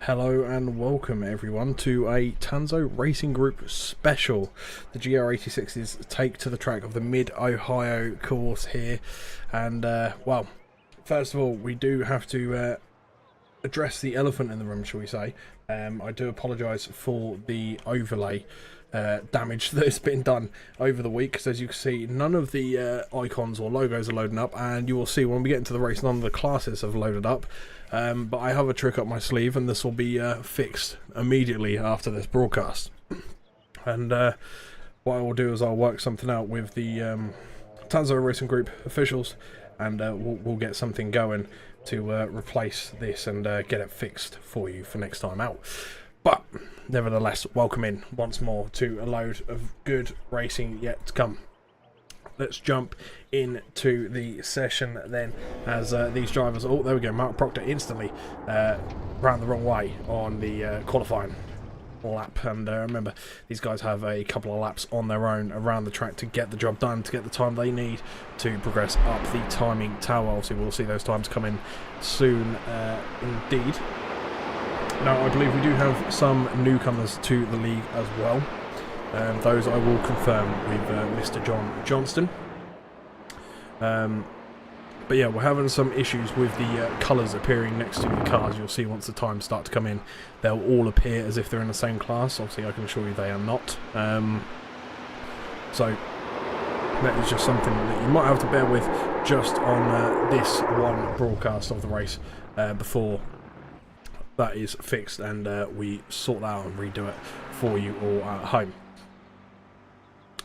Hello and welcome everyone to a Tanso Racing Group special. The GR86's take to the track of the Mid-Ohio course here. And, well, first of all, we do have to address the elephant in the room, shall we say. I do apologise for the overlay damage that has been done over the week, because as you can see, none of the icons or logos are loading up, and you will see when we get into the race none of the classes have loaded up. But I have a trick up my sleeve, and this will be fixed immediately after this broadcast. And what I will do is I'll work something out with the Tanso Racing Group officials, and we'll get something going to replace this and get it fixed for you for next time out. But nevertheless, welcome in once more to a load of good racing yet to come. Let's jump into the session then, as these drivers... Oh, there we go. Mark Proctor instantly ran the wrong way on the qualifying lap. And remember, these guys have a couple of laps on their own around the track to get the job done, to get the time they need to progress up the timing tower. Obviously, we'll see those times come in soon indeed. Now, I believe we do have some newcomers to the league as well. Those I will confirm with Mr. John Johnston. But yeah, we're having some issues with the colours appearing next to the cars. You'll see once the times start to come in, they'll all appear as if they're in the same class. Obviously, I can assure you they are not. So that is just something that you might have to bear with just on this one broadcast of the race before that is fixed and we sort that out and redo it for you all at home.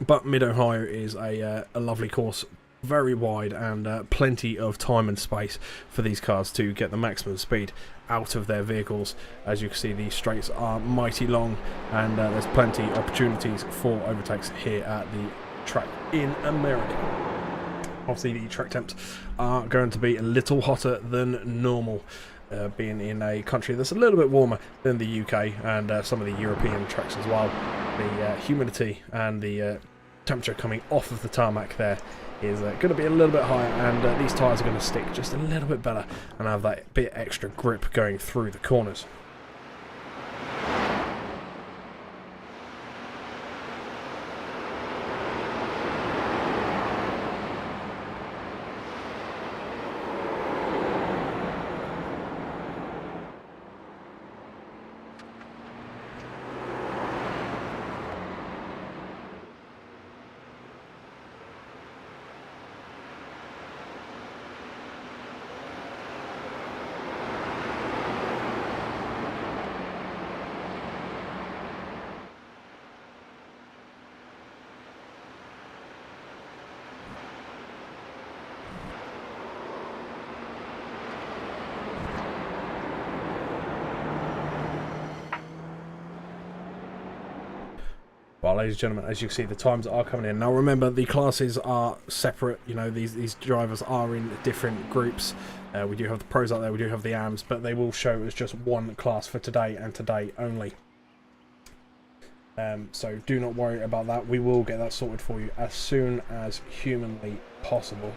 But Mid-Ohio is a lovely course, very wide, and plenty of time and space for these cars to get the maximum speed out of their vehicles. As you can see, these straights are mighty long, and there's plenty of opportunities for overtakes here at the track in America. Obviously, the track temps are going to be a little hotter than normal, being in a country that's a little bit warmer than the UK and some of the European tracks as well. The humidity and the temperature coming off of the tarmac there is going to be a little bit higher, and these tyres are going to stick just a little bit better and have that bit extra grip going through the corners. Well, ladies and gentlemen, as you can see, the times are coming in. Now remember, the classes are separate. You know, these drivers are in different groups. We do have the pros out there, we do have the AMs, but they will show as just one class for today and today only. So do not worry about that. We will get that sorted for you as soon as humanly possible.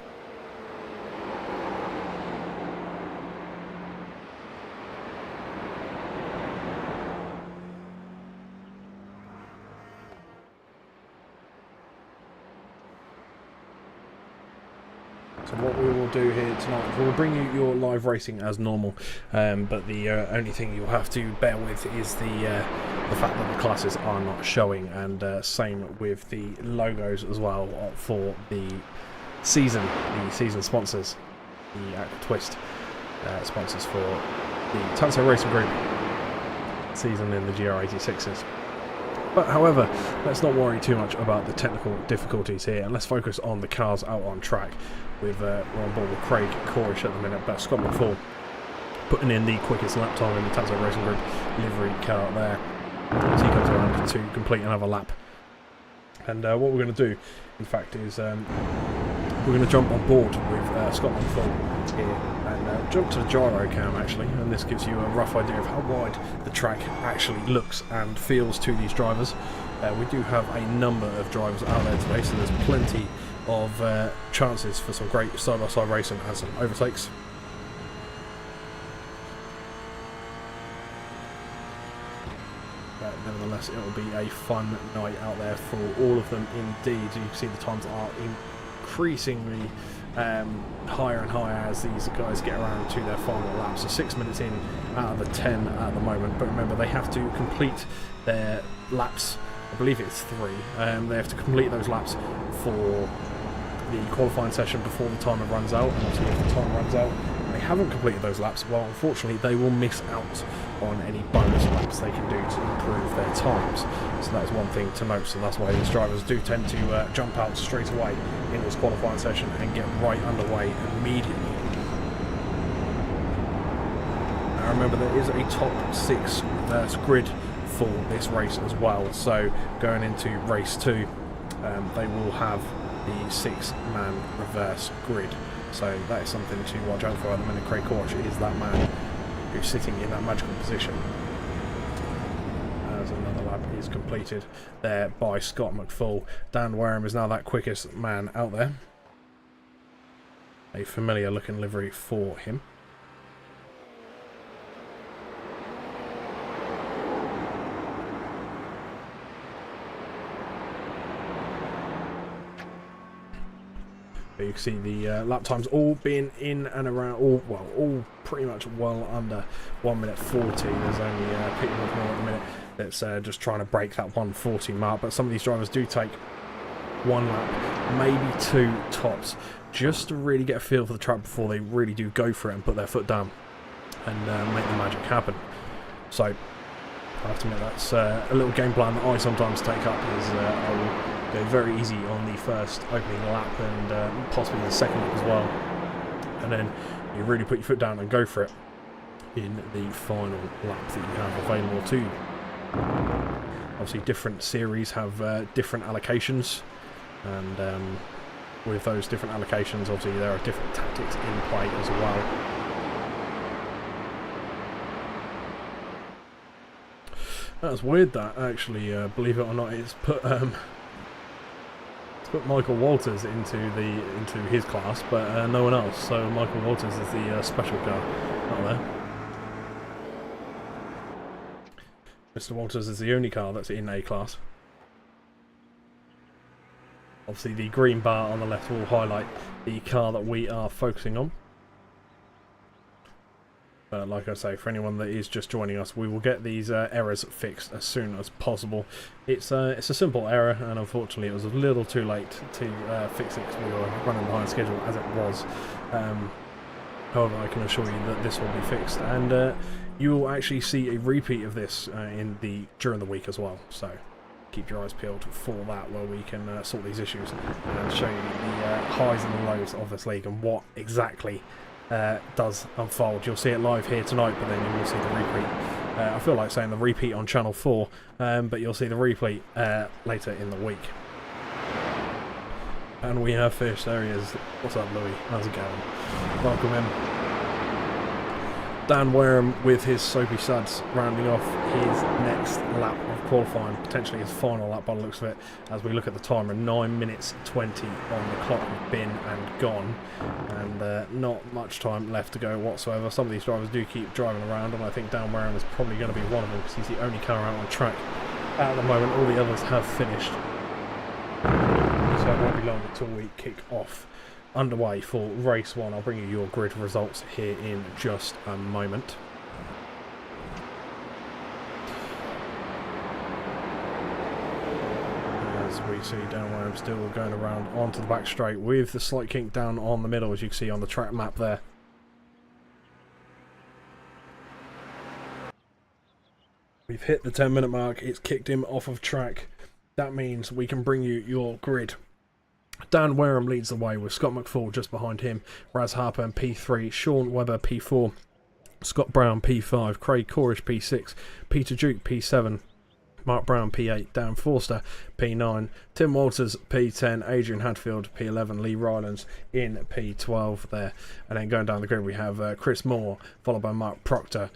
So what we will do here tonight is we'll bring you your live racing as normal, but the only thing you'll have to bear with is the fact that the classes are not showing, and same with the logos as well for the season sponsors, the Aqua Twist sponsors for the Tanso Racing Group season in the GR86s. But however, let's not worry too much about the technical difficulties here, and let's focus on the cars out on track. We're on board with Craig Corish at the minute, but Scott McFall putting in the quickest lap time in the Tanso Racing Group livery car there, as he comes around to complete another lap. And what we're going to do, in fact, is we're going to jump on board with Scott McFall here and jump to the gyro cam actually, and this gives you a rough idea of how wide the track actually looks and feels to these drivers. We do have a number of drivers out there today, so there's plenty of chances for some great side-by-side racing and some overtakes. yes, it will be a fun night out there for all of them indeed. You can see the times are increasingly higher and higher as these guys get around to their final lap. So 6 minutes in out of the 10 at the moment, but remember they have to complete their laps. I believe it's 3. They have to complete those laps for the qualifying session before the timer runs out, and obviously if the time runs out and they haven't completed those laps, well, unfortunately they will miss out on any bonus laps they can do to improve their times. So that's one thing to note. So that's why these drivers do tend to jump out straight away in this qualifying session and get right underway immediately. Now remember, there is a top 6 grid for this race as well. So going into race 2, they will have the 6-man reverse grid. So that is something to watch out for at the minute. Craig Corch is that man who's sitting in that magical position. As another lap is completed there by Scott McFall. Dan Wareham is now that quickest man out there. A familiar looking livery for him. You can see the lap times all being in and around, all pretty much well under 1 minute 40. There's only Peter McMahon at the minute that's just trying to break that 140 mark, but some of these drivers do take 1 lap, maybe 2 tops, just to really get a feel for the track before they really do go for it and put their foot down and make the magic happen. So I have to admit that's a little game plan that I sometimes take up, is I will go very easy on the first opening lap and possibly the second lap as well, and then you really put your foot down and go for it in the final lap that you have available to you. Obviously different series have different allocations, and with those different allocations obviously there are different tactics in play as well. That's weird that actually, believe it or not, it's put Michael Walters into his class, but no one else. So Michael Walters is the special car out there. Mr. Walters is the only car that's in A class. Obviously the green bar on the left will highlight the car that we are focusing on. But like I say, for anyone that is just joining us, we will get these errors fixed as soon as possible. It's a simple error, and unfortunately it was a little too late to fix it because we were running behind schedule as it was. However, I can assure you that this will be fixed, and you will actually see a repeat of this during the week as well. So keep your eyes peeled for that, where we can sort these issues and show you the highs and the lows of this league and what exactly does unfold. You'll see it live here tonight, but then you will see the repeat. I feel like saying the repeat on Channel 4, but you'll see the repeat later in the week. And we have fish. There he is. What's up, Louis? How's it going? Welcome in. Dan Wareham with his soapy suds, rounding off his next lap of qualifying, potentially his final lap by the looks of it, as we look at the timer. 9 minutes 20 on the clock have been and gone, and not much time left to go whatsoever. Some of these drivers do keep driving around, and I think Dan Wareham is probably going to be one of them because he's the only car out on track at the moment. All the others have finished, so it won't be long until we kick off underway for race 1. I'll bring you your grid results here in just a moment. As we see Dan Wareham still going around onto the back straight with the slight kink down on the middle, as you can see on the track map there. We've hit the 10-minute mark. It's kicked him off of track. That means we can bring you your grid. Dan Wareham leads the way with Scott McFall just behind him, Raz Harper in P3, Sean Webber P4, Scott Brown P5, Craig Corish P6, Peter Duke P7, Mark Brown P8, Dan Forster P9, Tim Walters P10, Adrian Hadfield P11, Lee Rylands in P12 there. And then going down the grid we have Chris Moore, followed by Mark Proctor,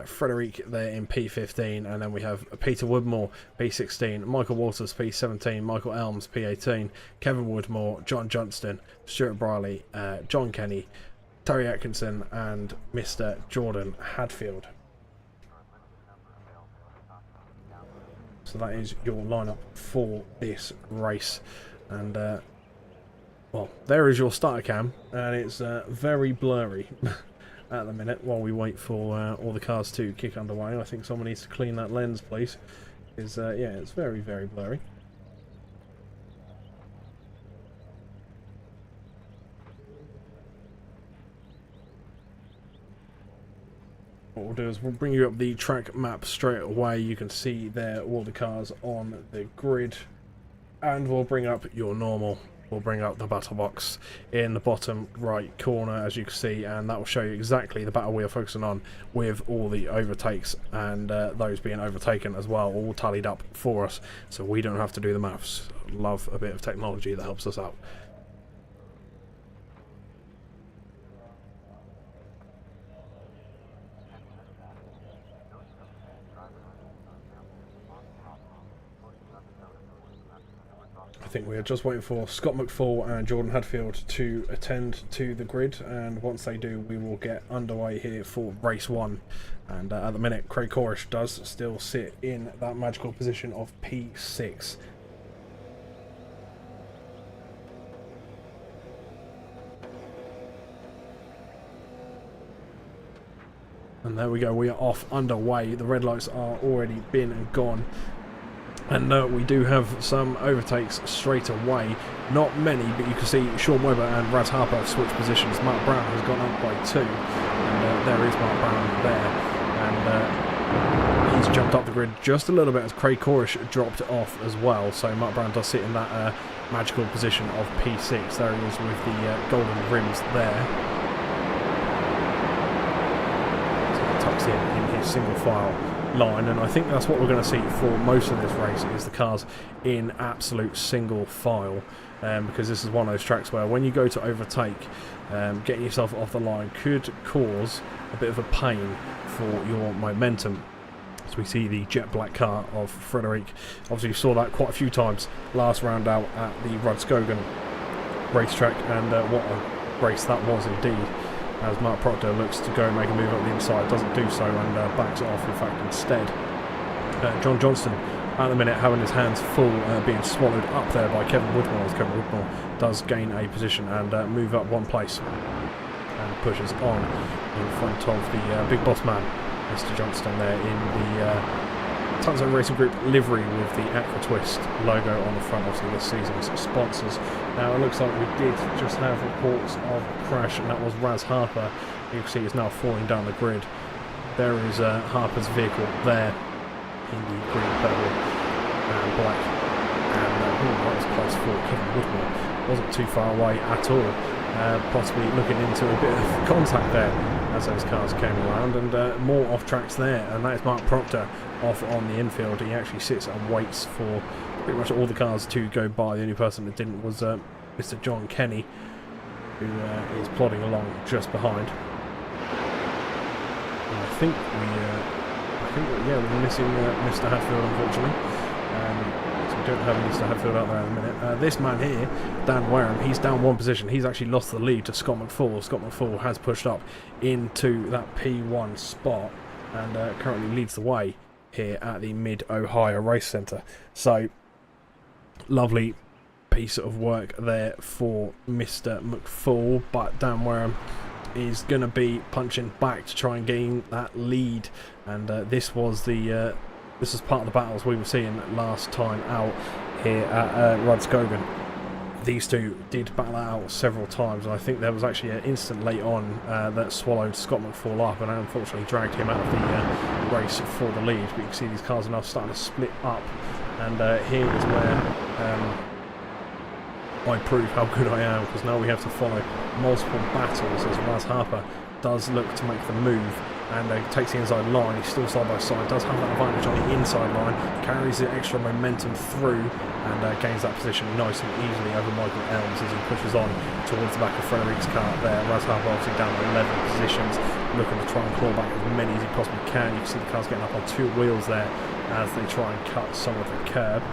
Frederic there in P15, and then we have Peter Woodmore P16, Michael Walters P17, Michael Elms P18, Kevin Woodmore, John Johnston, Stuart Briley, John Kenny, Terry Atkinson and Mr. Jordan Hadfield. So So that is your lineup for this race. And well, there is your starter cam, and it's very blurry at the minute while we wait for all the cars to kick underway. I think someone needs to clean that lens, please. Is yeah, it's very, very blurry. What we'll do is we'll bring you up the track map straight away. You can see there all the cars on the grid, and we'll bring up your normal. We'll bring up the battle box in the bottom right corner, as you can see, and that will show you exactly the battle we are focusing on, with all the overtakes and those being overtaken as well, all tallied up for us, so we don't have to do the maths. Love a bit of technology that helps us out. I think we are just waiting for Scott McFall and Jordan Hadfield to attend to the grid, and once they do, we will get underway here for race 1. And at the minute, Craig Corish does still sit in that magical position of P6. And there we go, we are off underway. The red lights are already been and gone. And we do have some overtakes straight away. Not many, but you can see Sean Webber and Raz Harper have switched positions. Mark Brown has gone up by 2. And there is Mark Brown there. And he's jumped up the grid just a little bit as Craig Corish dropped off as well. So Mark Brown does sit in that magical position of P6. There he is with the golden rims there. So he tucks in his single file line, and I think that's what we're going to see for most of this race, is the cars in absolute single file, because this is one of those tracks where when you go to overtake, getting yourself off the line could cause a bit of a pain for your momentum. So we see the jet black car of Frederic. Obviously you saw that quite a few times last round out at the Rudskogen racetrack, and what a race that was indeed, as Mark Proctor looks to go and make a move up the inside, doesn't do so, and backs it off in fact instead. John Johnston at the minute having his hands full, being swallowed up there by Kevin Woodmore, as Kevin Woodmore does gain a position and move up one place and pushes on in front of the big boss man, Mr. Johnston, there in the Tanso Racing Group livery with the Aqua Twist logo on the front, obviously this season's sponsors. Now it looks like we did just have reports of a crash, and that was Raz Harper. You can see he's now falling down the grid. There is Harper's vehicle there in the green, purple and black, and that was close for Kevin Woodmore. Wasn't too far away at all, possibly looking into a bit of contact there as those cars came around, and more off tracks there, and that is Mark Proctor off on the infield. He actually sits and waits for pretty much all the cars to go by. The only person that didn't was Mr. John Kenny, who is plodding along just behind. And I think we're missing Mr. Hadfield, unfortunately. So we don't have Mr. Hadfield out there in a minute. This man here, Dan Wareham, he's down one position. He's actually lost the lead to Scott McFall. Scott McFall has pushed up into that P1 spot and currently leads the way here at the Mid-Ohio Race Centre. So, lovely piece of work there for Mr. McFall, but Dan Wareham is going to be punching back to try and gain that lead, and this was part of the battles we were seeing last time out here at Rudskogen. These two did battle out several times, and I think there was actually an instant late on that swallowed Scott McFall up and unfortunately dragged him out of the race for the lead. But you can see these cars are now starting to split up, and here is where I prove how good I am, because now we have to follow multiple battles as Raz Harper does look to make the move and takes the inside line. He's still side by side, does have that advantage on the inside line, carries the extra momentum through and gains that position nice and easily over Michael Elms as he pushes on towards the back of Frederic's car there. Raz Harper obviously down to 11 positions, looking to try and claw back as many as he possibly can. You can see the car's getting up on 2 wheels there as they try and cut some of the curb,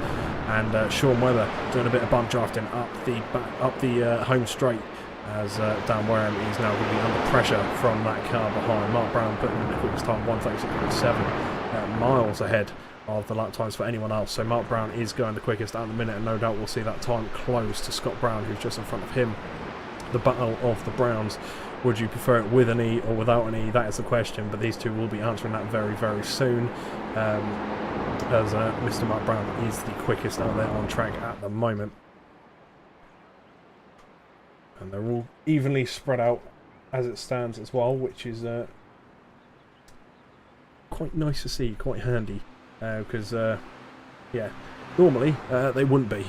and Sean Webber doing a bit of bump drafting up the home straight, as Dan Wareham is now going to be under pressure from that car behind. Mark Brown putting in the quickest time, 1:36.7 miles ahead of the lap times for anyone else. So Mark Brown is going the quickest at the minute, and no doubt we'll see that time close to Scott Brown, who's just in front of him. The battle of the Browns. Would you prefer it with an E or without an E? That is the question, but these two will be answering that very, very soon. As Mr. Mark Brown is the quickest out there on track at the moment. And they're all evenly spread out as it stands as well, which is quite nice to see, quite handy. Because, yeah, normally they wouldn't be.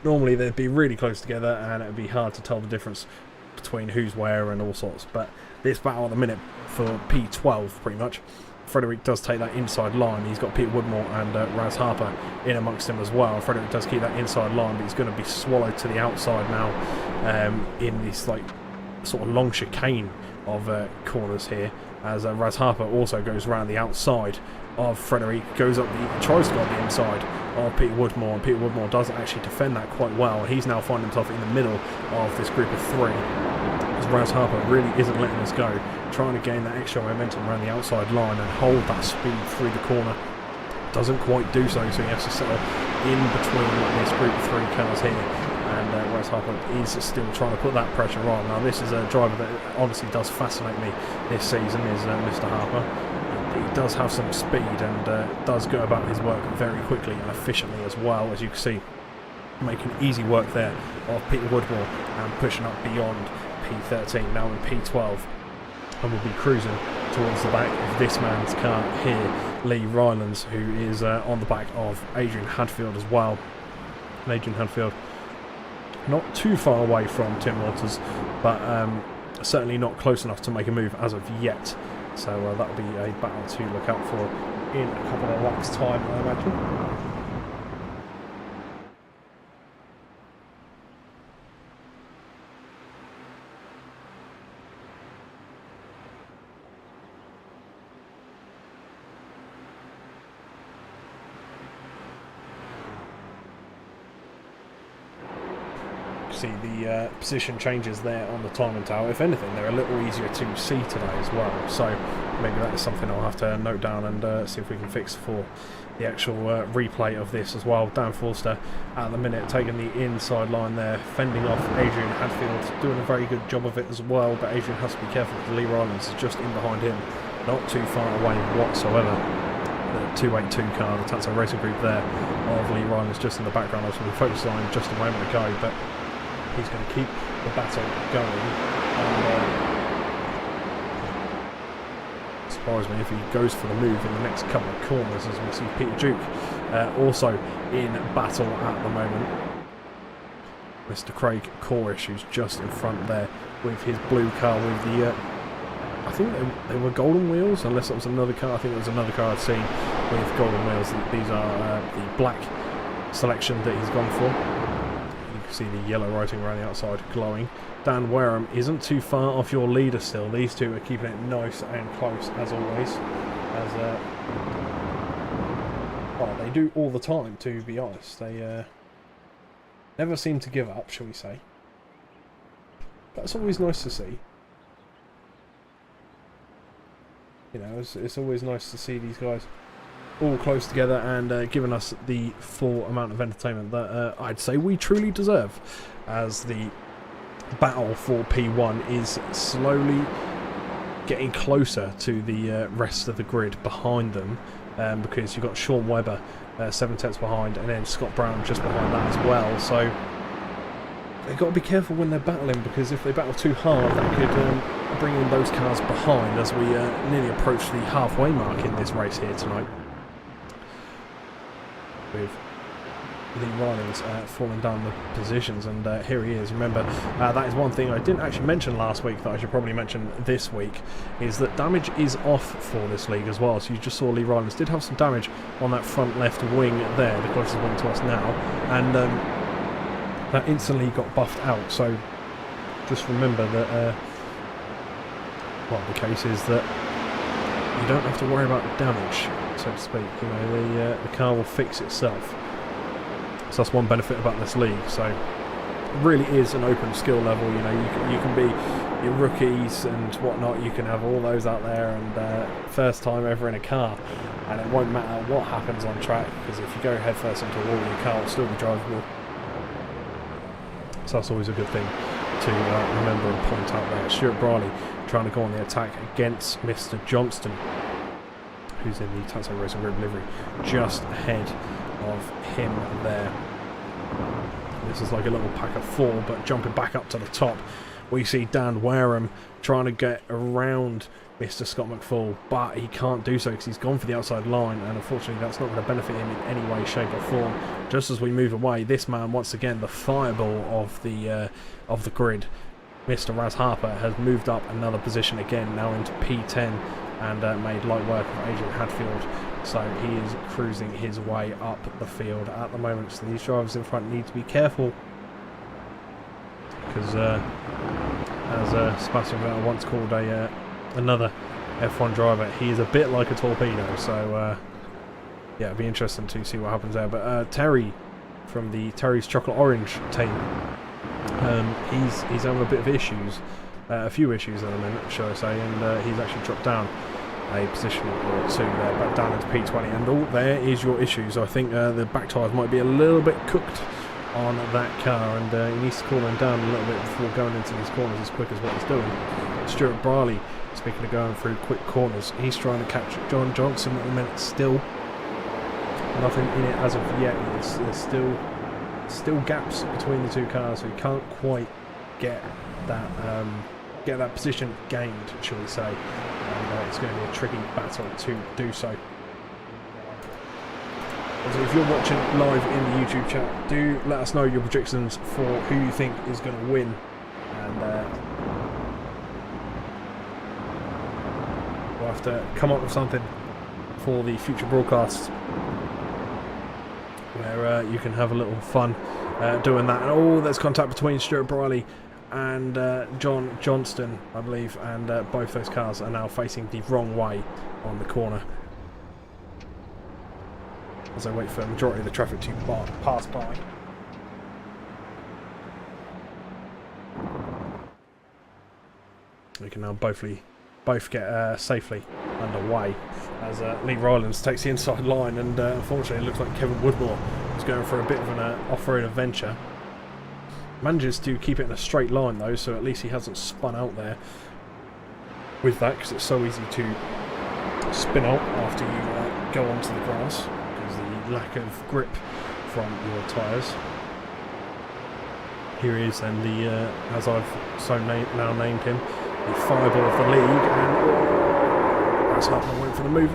Normally they'd be really close together and it would be hard to tell the difference between who's where and all sorts. But this battle at the minute for P12 pretty much, Frederick does take that inside line. He's got Peter Woodmore and Raz Harper in amongst him as well. Frederick does keep that inside line, but he's going to be swallowed to the outside now in this like sort of long chicane of corners here, as Raz Harper also goes around the outside of Frederick, tries to go up the inside of Peter Woodmore, and Peter Woodmore does actually defend that quite well. He's now finding himself in the middle of this group of three, as Raz Harper really isn't letting us go, trying to gain that extra momentum around the outside line and hold that speed through the corner. Doesn't quite do so, so he has to settle in between this group of three cars here, and Raz Harper is still trying to put that pressure on. Now this is a driver that honestly does fascinate me this season, is Mr. Harper. He does have some speed and does go about his work very quickly and efficiently as well, as you can see, making easy work there of Peter Woodmore and pushing up beyond P13, now in P12, and will be cruising towards the back of this man's car here, Lee Rylands, who is on the back of Adrian Hadfield as well. And Adrian Hadfield not too far away from Tim Walters, but certainly not close enough to make a move as of yet. So that'll be a battle to look out for in a couple of laps' time, I imagine. See the position changes there on the timing tower. If anything, they're a little easier to see today as well, so maybe that is something I'll have to note down and see if we can fix for the actual replay of this as well. Dan Forster at the minute taking the inside line there, fending off Adrian Hadfield, doing a very good job of it as well, but Adrian has to be careful because Lee Rylands is just in behind him, not too far away whatsoever. The 282 car, the Tanso Racing Group there of Lee Rylands just in the background. I was going to focus on just a moment ago, but he's going to keep the battle going. And surprise me if he goes for the move in the next couple of corners, as we see Peter Duke also in battle at the moment. Mr. Craig Corish, who's just in front there with his blue car with the I think they were golden wheels, unless it was another car. I think it was another car I'd seen with golden wheels. These are the black selection that he's gone for. See the yellow writing around the outside glowing. Dan Wareham isn't too far off your leader still. These two are keeping it nice and close as always, as well, they do all the time, to be honest. They never seem to give up, shall we say. That's always nice to see. You know, it's always nice to see these guys all close together and giving us the full amount of entertainment that I'd say we truly deserve, as the battle for P1 is slowly getting closer to the rest of the grid behind them, because you've got Sean Webber 7/10 behind, and then Scott Brown just behind that as well. So they've got to be careful when they're battling, because if they battle too hard, that could bring in those cars behind as we nearly approach the halfway mark in this race here tonight, with Lee Rylands falling down the positions, and here he is. Remember, that is one thing I didn't actually mention last week that I should probably mention this week, is that damage is off for this league as well. So you just saw Lee Rylands did have some damage on that front left wing there, the closest wing to us now, and that instantly got buffed out. So just remember that well, the case is that you don't have to worry about damage, so to speak. You know, the car will fix itself. So that's one benefit about this league. So really is an open skill level. You know, you can be your rookies and whatnot. You can have all those out there, and first time ever in a car, and it won't matter what happens on track, because if you go headfirst into a wall, your car will still be drivable. So that's always a good thing to remember and point out there. Stuart Briley trying to go on the attack against Mr. Johnston, who's in the Tanso Racing Group livery, just ahead of him there. This is like a little pack of four, but jumping back up to the top, we see Dan Wareham trying to get around Mr. Scott McFall, but he can't do so because he's gone for the outside line, and unfortunately that's not going to benefit him in any way, shape or form. Just as we move away, this man, once again the fireball of the grid, Mr. Raz Harper, has moved up another position again, now into P10, and made light work of Adrian Hadfield. So he is cruising his way up the field at the moment. So these drivers in front need to be careful, because as Sebastian Vettel once called another F1 driver, he is a bit like a torpedo. So yeah, it'll be interesting to see what happens there. But Terry from the Terry's Chocolate Orange team, he's having a bit of issues, a few issues at the minute, shall I say, and he's actually dropped down a position or two there, back down into P20, and there is your issue. So I think the back tyres might be a little bit cooked on that car, and he needs to cool them down a little bit before going into these corners as quick as what he's doing. Stuart Briley, speaking of going through quick corners, he's trying to catch John Johnson at the minute. Still nothing in it as of yet. There's still gaps between the two cars, so he can't quite get that position gained, shall we say, and it's going to be a tricky battle to do so. So if you're watching live in the YouTube chat, do let us know your predictions for who you think is going to win, and we'll have to come up with something for the future broadcasts where you can have a little fun doing that. And there's contact between Stuart Briley and John Johnston, I believe, and both those cars are now facing the wrong way on the corner as I wait for the majority of the traffic to pass by. We can now both get safely underway as Lee Rylands takes the inside line, and unfortunately it looks like Kevin Woodmore is going for a bit of an off-road adventure. Manages to keep it in a straight line though, so at least he hasn't spun out there with that, because it's so easy to spin out after you go onto the grass, because the lack of grip from your tyres. Here he is, and the as I've now named him, the fireball of the league, and Raz Harper went for the move.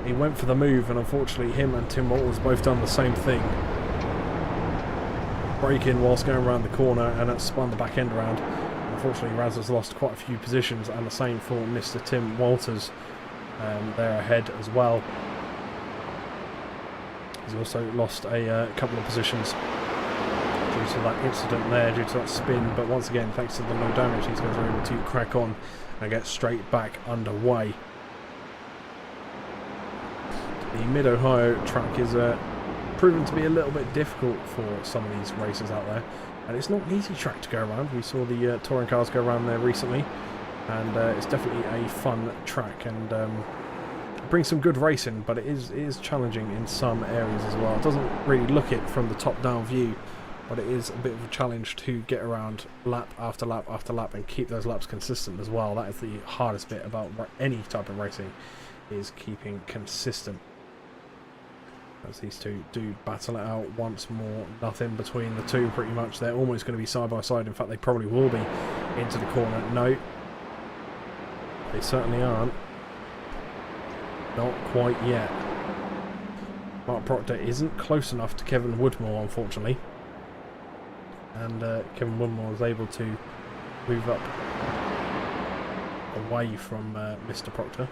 He went for the move, and unfortunately him and Tim Walters both done the same thing. Break in whilst going around the corner, and that spun the back end around. Unfortunately Raz has lost quite a few positions, and the same for Mr. Tim Walters. They're ahead as well. He's also lost a couple of positions due to that incident there, due to that spin, but once again, thanks to the no damage, he's going to be able to crack on and get straight back underway. The Mid-Ohio track is proven to be a little bit difficult for some of these racers out there, and it's not an easy track to go around. We saw the touring cars go around there recently, and it's definitely a fun track, and brings some good racing, but it is challenging in some areas as well. It doesn't really look it from the top down view, but it is a bit of a challenge to get around lap after lap after lap and keep those laps consistent as well. That is the hardest bit about any type of racing, is keeping consistent. As these two do battle it out once more, nothing between the two pretty much. They're almost going to be side by side. In fact, they probably will be into the corner. No, they certainly aren't. Not quite yet. Mark Proctor isn't close enough to Kevin Woodmore, unfortunately. And Kevin Woodmore was able to move up away from Mr. Proctor.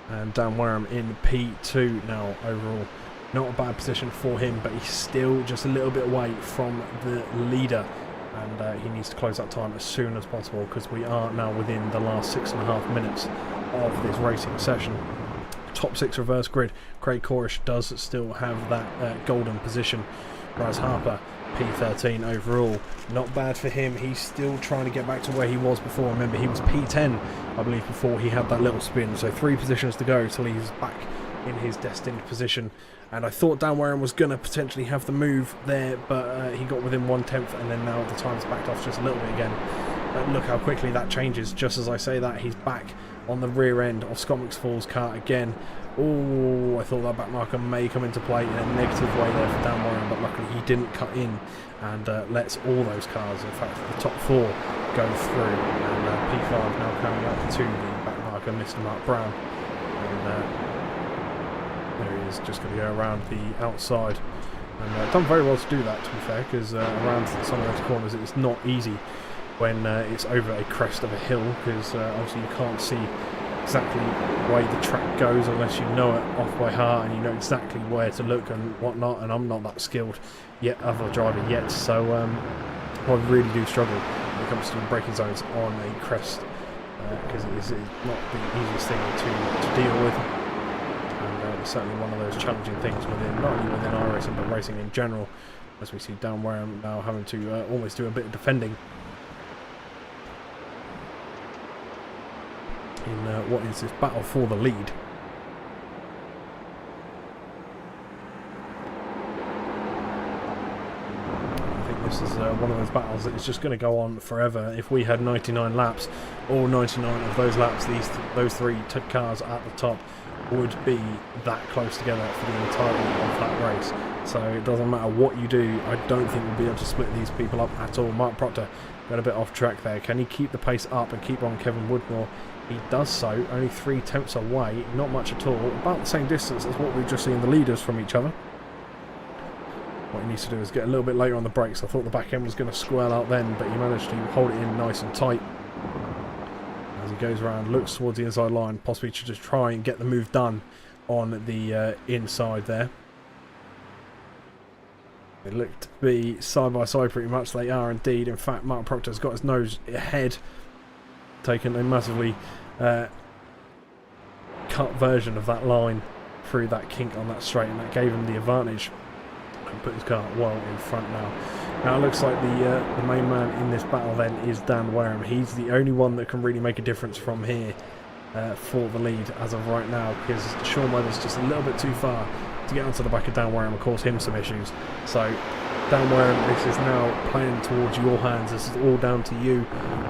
And Dan Wareham in P2 now overall. Not a bad position for him, but he's still just a little bit away from the leader and he needs to close that time as soon as possible, because we are now within the last 6.5 minutes of this racing session. Top 6 reverse grid. Craig Corish does still have that golden position. Bryce Harper, P13 overall. Not bad for him. He's still trying to get back to where he was before. Remember, he was P10, I believe, before he had that little spin. So 3 positions to go till he's back in his destined position. And I thought Dan Wareham was going to potentially have the move there, but he got within 1/10, and then now the time's backed off just a little bit again. Look how quickly that changes. Just as I say that, he's back on the rear end of Scott McFall's car again. Oh, I thought that back marker may come into play in a negative way there for Dan Wareham, but luckily he didn't cut in and lets all those cars, in fact the top 4, go through. And P5 now coming up to the back marker, Mr. Mark Brown. And there he is, just going to go around the outside. And done very well to do that, to be fair, because around some of those corners it's not easy when it's over a crest of a hill, because obviously you can't see exactly the way the track goes unless you know it off by heart and you know exactly where to look and whatnot. And I'm not that skilled yet of a driver yet, so I really do struggle when it comes to braking zones on a crest, because it is not the easiest thing to deal with. And it's certainly one of those challenging things within, not only within iRacing but racing in general, as we see Dan Wareham now having to almost do a bit of defending in what is this battle for the lead. I think this is one of those battles that is just going to go on forever. If we had 99 laps, all 99 of those laps, those 3 cars at the top would be that close together for the entirety of that race. So it doesn't matter what you do, I don't think we'll be able to split these people up at all. Mark Proctor got a bit off track there. Can he keep the pace up and keep on Kevin Woodmore? He does so, only 3/10 away, not much at all, about the same distance as what we've just seen the leaders from each other. What he needs to do is get a little bit later on the brakes. I thought the back end was going to swell out then, but he managed to hold it in nice and tight. As he goes around, looks towards the inside line, possibly to just try and get the move done on the inside there. They look to be side by side pretty much, they are indeed. In fact, Mark Proctor's got his nose ahead, taken a massively cut version of that line through that kink on that straight, and that gave him the advantage and put his car well in front now. Now it looks like the main man in this battle then is Dan Wareham. He's the only one that can really make a difference from here for the lead as of right now, because Sean Weather's just a little bit too far to get onto the back of Dan Wareham and cause him some issues. So Dan Wareham, this is now playing towards your hands. This is all down to you.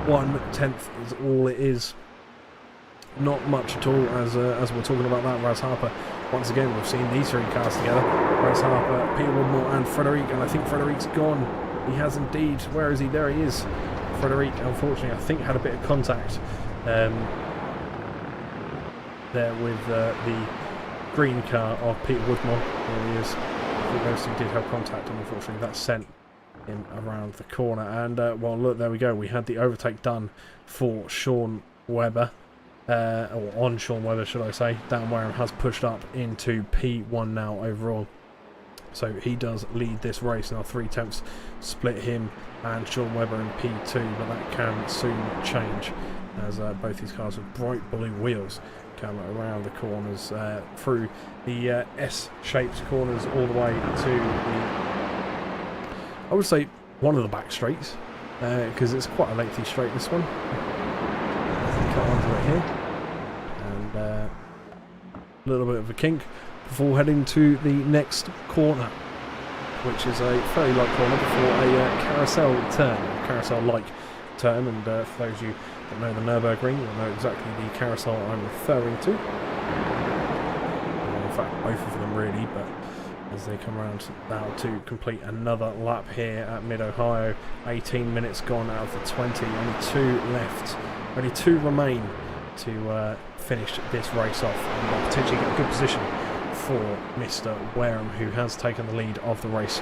1/10 is all it is. Not much at all, as we're talking about that. Bryce Harper, once again, we've seen these 3 cars together. Bryce Harper, Peter Woodmore and Frederic, and I think Frederic's gone. He has indeed. Where is he? There he is. Frederic, unfortunately, I think had a bit of contact there with the green car of Peter Woodmore. There he is. I think those 2 did have contact, and unfortunately that sent him around the corner. And well, look, there we go. We had the overtake done for Sean Webber, or on Sean Webber, should I say. Dan Wareham has pushed up into P1 now overall, so he does lead this race now. 3/10 split him and Sean Webber in P2, but that can soon change as both these cars with bright blue wheels come around the corners, through the S-shaped corners all the way to the, I would say, one of the back straights, because it's quite a lengthy straight, this one. Cut onto it here, and a little bit of a kink before heading to the next corner, which is a fairly light corner before a carousel-like turn. And for those of you that know the Nürburgring will know exactly the carousel I'm referring to. In fact, both of them really, but as they come around now to complete another lap here at Mid-Ohio. 18 minutes gone out of the 20, only 2 left, only 2 remain to finish this race off and potentially get a good position for Mr. Wareham, who has taken the lead of the race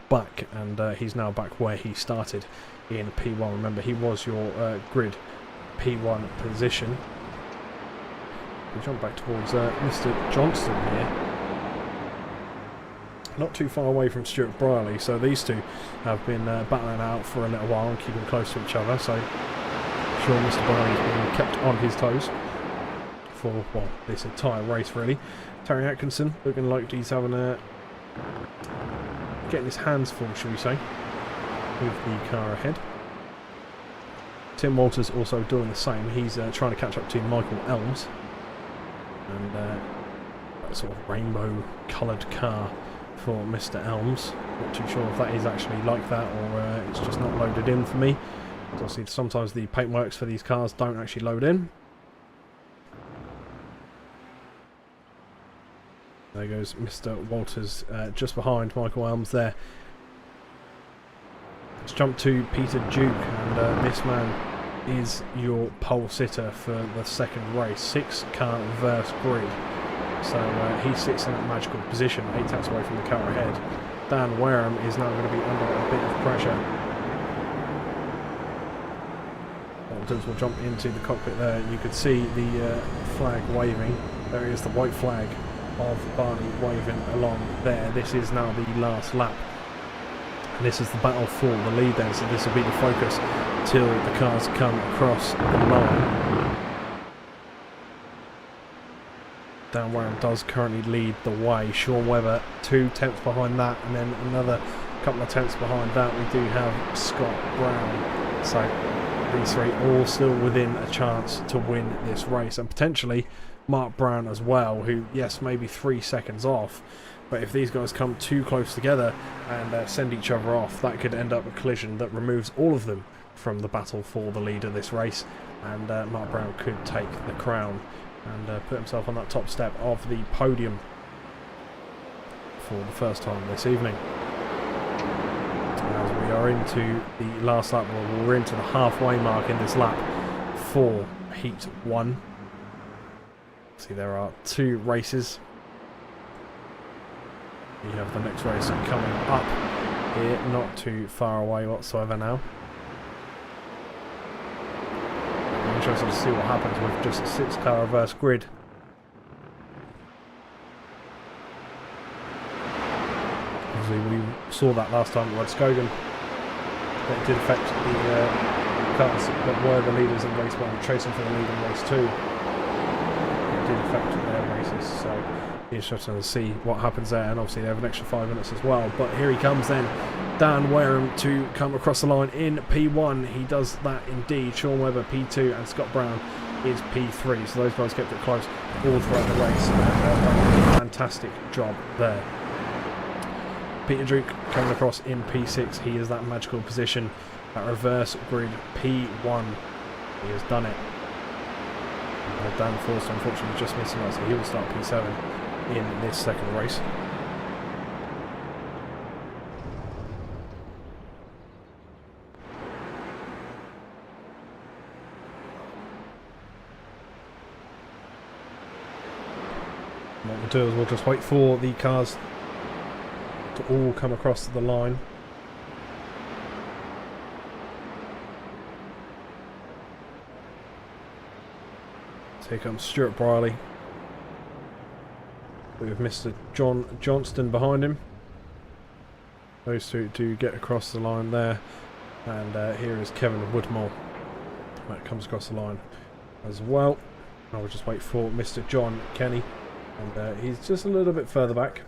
back, and he's now back where he started in P1. Remember, he was your grid P1 position. We jump back towards Mr. Johnston here. not too far away from Stuart Brierley, so these two have been battling out for a little while and keeping close to each other, so sure Mr. Brierley's been kept on his toes for, well, this entire race really. Terry Atkinson looking like he's having getting his hands full, shall we say, with the car ahead. Tim Walters also doing the same. He's trying to catch up to Michael Elms, and that sort of rainbow coloured car for Mr. Elms. Not too sure if that is actually like that or it's just not loaded in for me. Obviously sometimes the paintworks for these cars don't actually load in. There goes Mr. Walters just behind Michael Elms there. Let's jump to Peter Duke, and this man is your pole sitter for the second race. 6-car reverse grid. So he sits in that magical position, 8 tenths away from the car ahead. Dan Wareham is now going to be under a bit of pressure. Walters will jump into the cockpit there. You could see the flag waving. There is the white flag of Barney waving along there. This is now the last lap. And this is the battle for the lead then, so this will be the focus till the cars come across the line. Dan Wareham does currently lead the way. Sean Webber 2 tenths behind that, and then another couple of tenths behind that we do have Scott Brown. So these three all still within a chance to win this race, and potentially Mark Brown as well, who, yes, maybe 3 seconds off, but if these guys come too close together and send each other off, that could end up a collision that removes all of them from the battle for the lead of this race, and Mark Brown could take the crown and put himself on that top step of the podium for the first time this evening. As we are into the last lap, well, we're into the halfway mark in this lap for Heat 1. See, there are 2 races. We have the next race coming up here, not too far away whatsoever now. I'm interested to see what happens with just a 6-car reverse grid. Obviously we saw that last time at Skogan. That did affect the cars that were the leaders in race 1, chasing for the lead in race 2. It did affect their races, so interesting to see what happens there, and obviously they have an extra 5 minutes as well. But here he comes then, Dan Wareham, to come across the line in P1. He does that indeed. Sean Webber P2 and Scott Brown is P3, so those guys kept it close all throughout the race and done a fantastic job there. Peter Duke coming across in P6. He is that magical position, that reverse grid P1. He has done it. Dan Forster unfortunately just missing out, so he will start P7 in this second race. What we'll do is we'll just wait for the cars to all come across the line. So here comes Stuart Brierley with Mr. John Johnston behind him. Those two do get across the line there, and here is Kevin Woodmore that comes across the line as well. I will just wait for Mr. John Kenny, and he's just a little bit further back.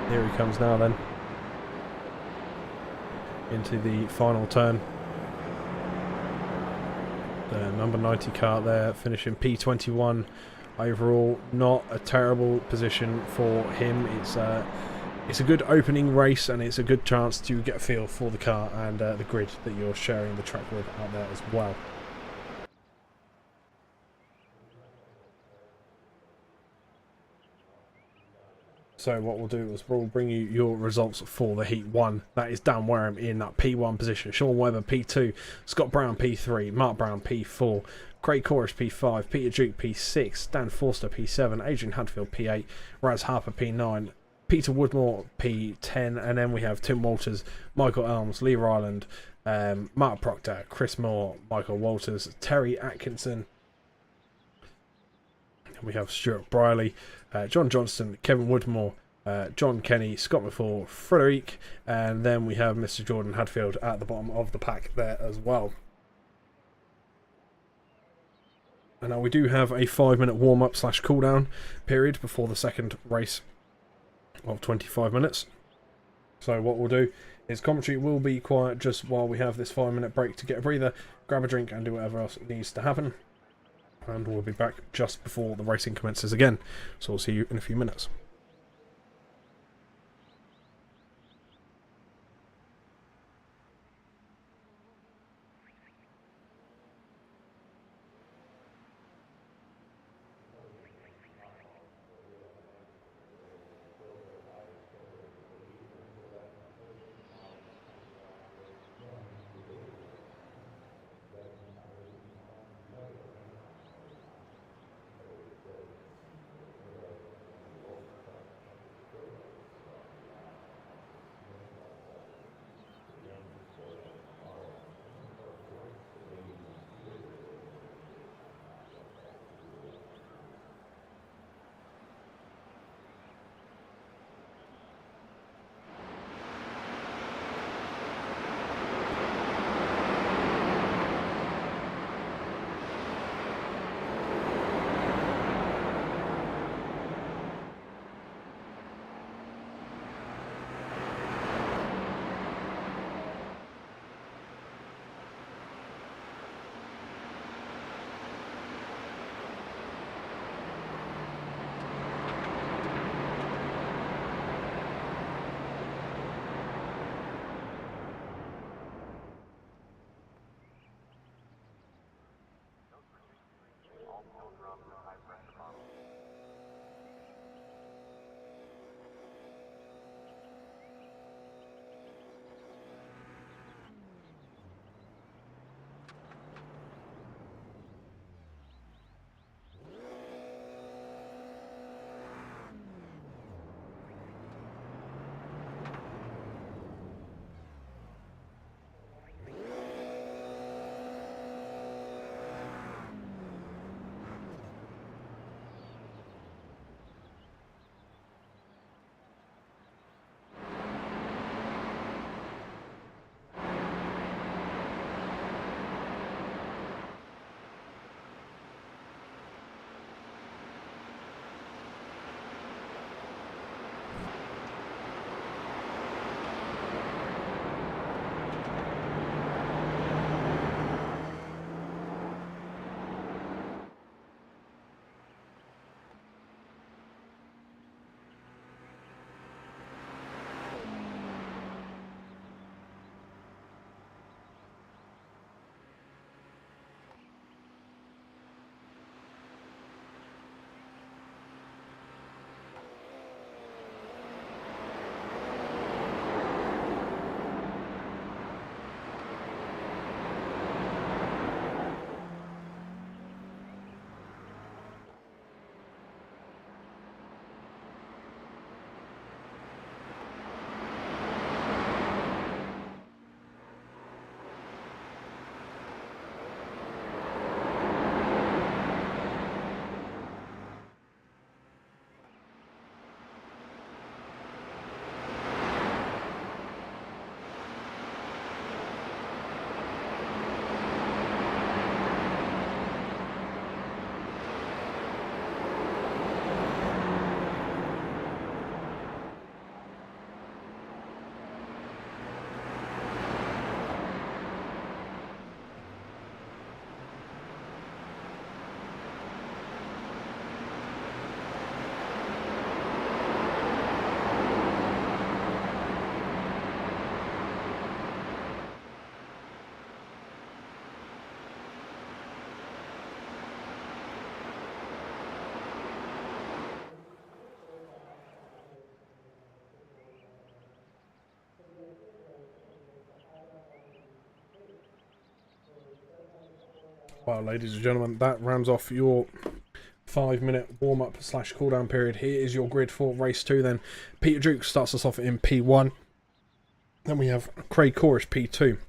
Here he comes now then, into the final turn. The number 90 car there, finishing P21 overall. Not a terrible position for him. It's a good opening race, and it's a good chance to get a feel for the car and the grid that you're sharing the track with out there as well. So what we'll do is we'll bring you your results for the Heat 1. That is Dan Wareham in that P1 position. Sean Webber P2. Scott Brown P3. Mark Brown P4. Craig Corish P5. Peter Duke P6. Dan Forster P7. Adrian Hadfield P8. Raz Harper P9. Peter Woodmore P10. And then we have Tim Walters, Michael Elms, Lee Ryland, Mark Proctor, Chris Moore, Michael Walters, Terry Atkinson, And we have Stuart Briley, John Johnston, Kevin Woodmore, John Kenny, Scott McFall, Frederic, and then we have Mr. Jordan Hadfield at the bottom of the pack there as well. And now we do have a 5-minute warm-up / cool-down period before the second race of 25 minutes. So what we'll do is commentary will be quiet just while we have this 5-minute break to get a breather, grab a drink and do whatever else needs to happen. And we'll be back just before the racing commences again. So we'll see you in a few minutes. Well, ladies and gentlemen, that rounds off your 5-minute warm-up / cool-down period. Here is your grid for race 2 then. Peter Duke starts us off in P1. Then we have Craig Corrish P2.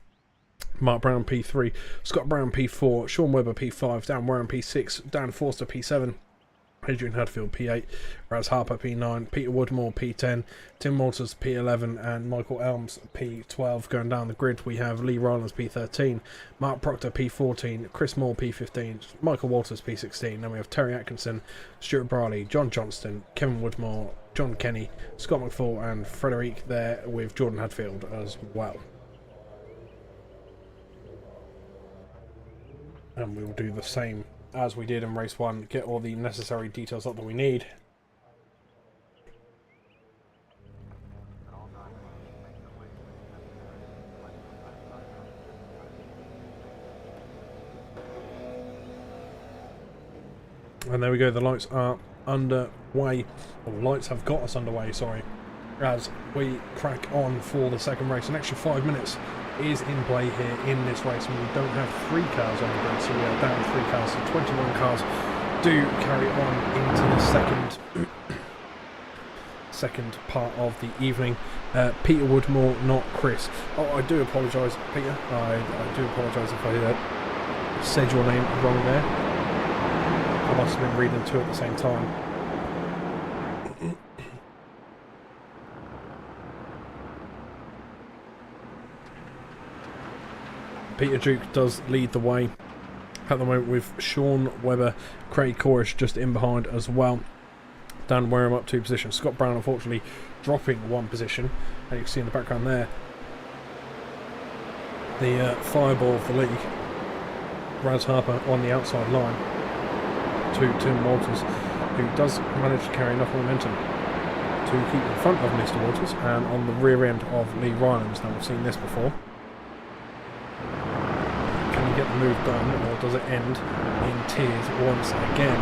Mark Brown P3. Scott Brown P4. Sean Webber P5. Dan Warren P6. Dan Forster P7. Adrian Hadfield P8, Raz Harper P9, Peter Woodmore P10, Tim Walters P11 and Michael Elms P12. Going down the grid we have Lee Rylands P13, Mark Proctor P14, Chris Moore P15, Michael Walters P16, then we have Terry Atkinson, Stuart Briley, John Johnston, Kevin Woodmore, John Kenny, Scott McFall and Frederic there with Jordan Hadfield as well. And we will do the same as we did in race 1, get all the necessary details up that we need. And there we go, the lights are underway, or lights have got us underway, sorry, as we crack on for the second race. An extra 5 minutes is in play here in this race, and we don't have 3 cars on the grid, so we are down 3 cars, so 21 cars do carry on into the second part of the evening. Peter Woodmore, not Chris. Oh, I do apologise, Peter. I do apologise if I said your name wrong there. I must have been reading 2 at the same time. Peter Duke does lead the way at the moment with Sean Webber, Craig Corish just in behind as well. Dan Wareham up 2 positions. Scott Brown unfortunately dropping 1 position, and you can see in the background there the fireball of the league, Raz Harper on the outside line to Tim Walters, who does manage to carry enough momentum to keep in front of Mr. Walters and on the rear end of Lee Rylands. Now we've seen this before. Get the move done, or does it end in tears once again?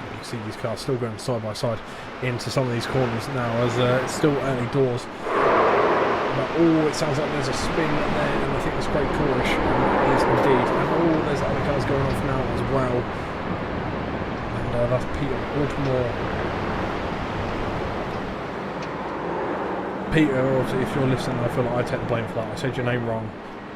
You can see these cars still going side by side into some of these corners now, as it's still early doors. But oh, it sounds like there's a spin there, and I think it's Craig Corish. It is indeed. And oh, there's other cars going off now as well. That's Peter Woodmore. Peter, obviously, if you're listening, I feel like I take the blame for that. I said your name wrong,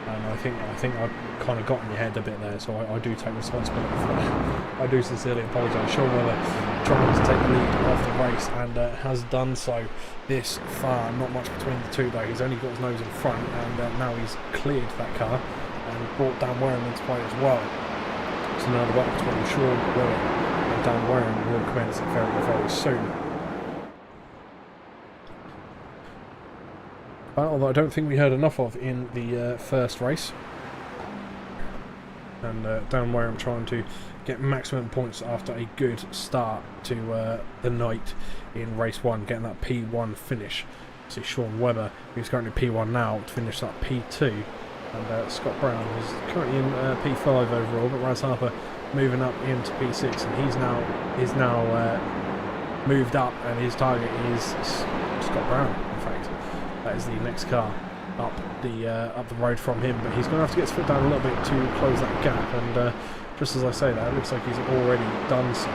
and I think I kind of got in your head a bit there, so I do take responsibility for that. I do sincerely apologise. Sean Weather trying to take the lead of the race, and has done so this far. Not much between the two though. He's only got his nose in front, and now he's cleared that car and brought Dan Wareham into play as well. So now the battle between Sean Weather Dan Wareham will commence very, very soon. Battle that I don't think we heard enough of in the first race. And Dan Wareham trying to get maximum points after a good start to the night in race 1, getting that P1 finish. See Sean Webber, who's currently P1 now, to finish that P2. And Scott Brown is currently in P5 overall, but Raz Harper moving up into P6, and he's now moved up, and his target is Scott Brown. In fact, that is the next car up the road from him, but he's going to have to get his foot down a little bit to close that gap. And just as I say that, it looks like he's already done so.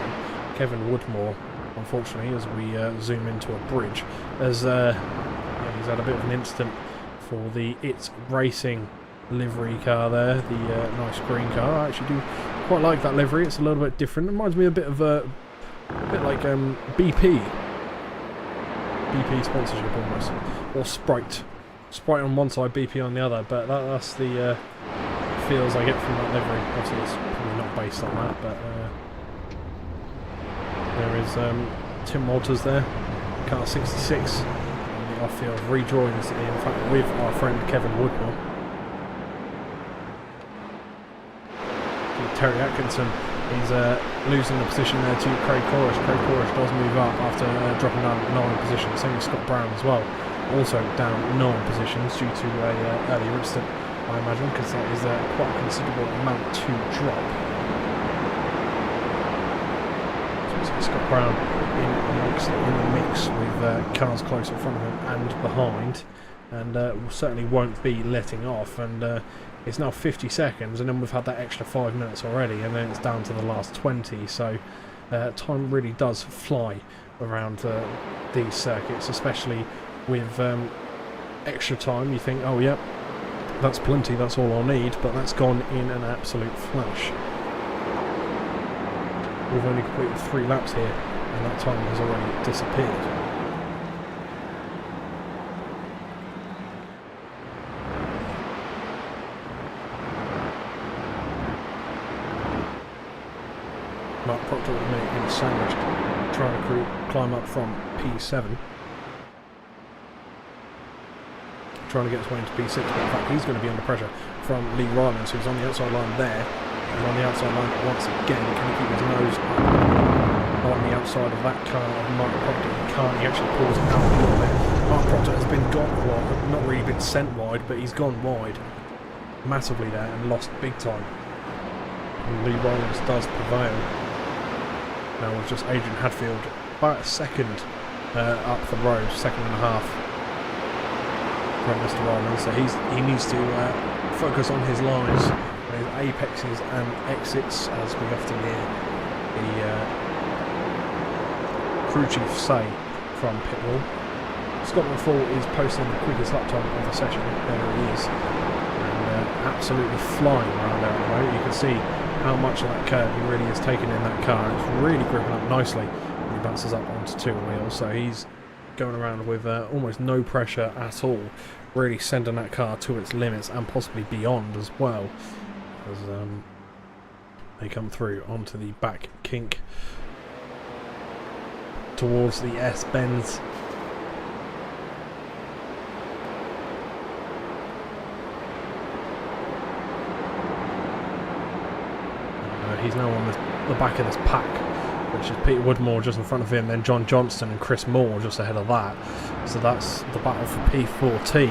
Kevin Woodmore, unfortunately, as we zoom into a bridge, as he's had a bit of an incident for the It's Racing livery car there, the nice green car. I actually do quite like that livery. It's a little bit different. It reminds me a bit like BP sponsorship almost, or Sprite on one side, BP on the other. But that's the feels I get from that livery. Obviously, it's probably not based on that, but there is Tim Walters there, car 66. On the off-field rejoins in fact with our friend Kevin Woodmore. Terry Atkinson is losing the position there to Craig Corish. Craig Corish does move up after dropping down 9 positions. Same with Scott Brown as well, also down 9 positions due to a earlier incident, I imagine, because that is quite a considerable amount to drop. So Scott Brown in the mix with cars close in front of him and behind, and certainly won't be letting off. And it's now 50 seconds, and then we've had that extra 5 minutes already, and then it's down to the last 20. So time really does fly around these circuits, especially with extra time. You think, oh yep, that's plenty, that's all I'll need, but that's gone in an absolute flash. We've only completed 3 laps here, and that time has already disappeared. Mark Proctor at the minute in sandwiched, trying to climb up from P7. Trying to get his way into P6, but in fact he's going to be under pressure from Lee Rylance, who's on the outside line there, and on the outside line once again. Can he keep his nose up on the outside of that car of Mark Proctor? He can't, he actually pulls out a little bit. Mark Proctor has been got wide, not really been sent wide, but he's gone wide massively there and lost big time. And Lee Rylance does prevail. Now with just Adrian Hadfield about a second up the road, 2.5 seconds from Mr. Rylance, so he needs to focus on his lines, his apexes and exits, as we often hear the crew chief say from pit wall. Scott McFall is posting the quickest lap time of the session. There he is, and absolutely flying around there at the moment. You can see how much of that curve he really has taken in that car. It's really gripping up nicely when he bounces up onto 2 wheels, so he's going around with almost no pressure at all, really sending that car to its limits and possibly beyond as well, as they come through onto the back kink towards the S-bends. He's now on the back of this pack, which is Peter Woodmore just in front of him, then John Johnston and Chris Moore just ahead of that. So that's the battle for P14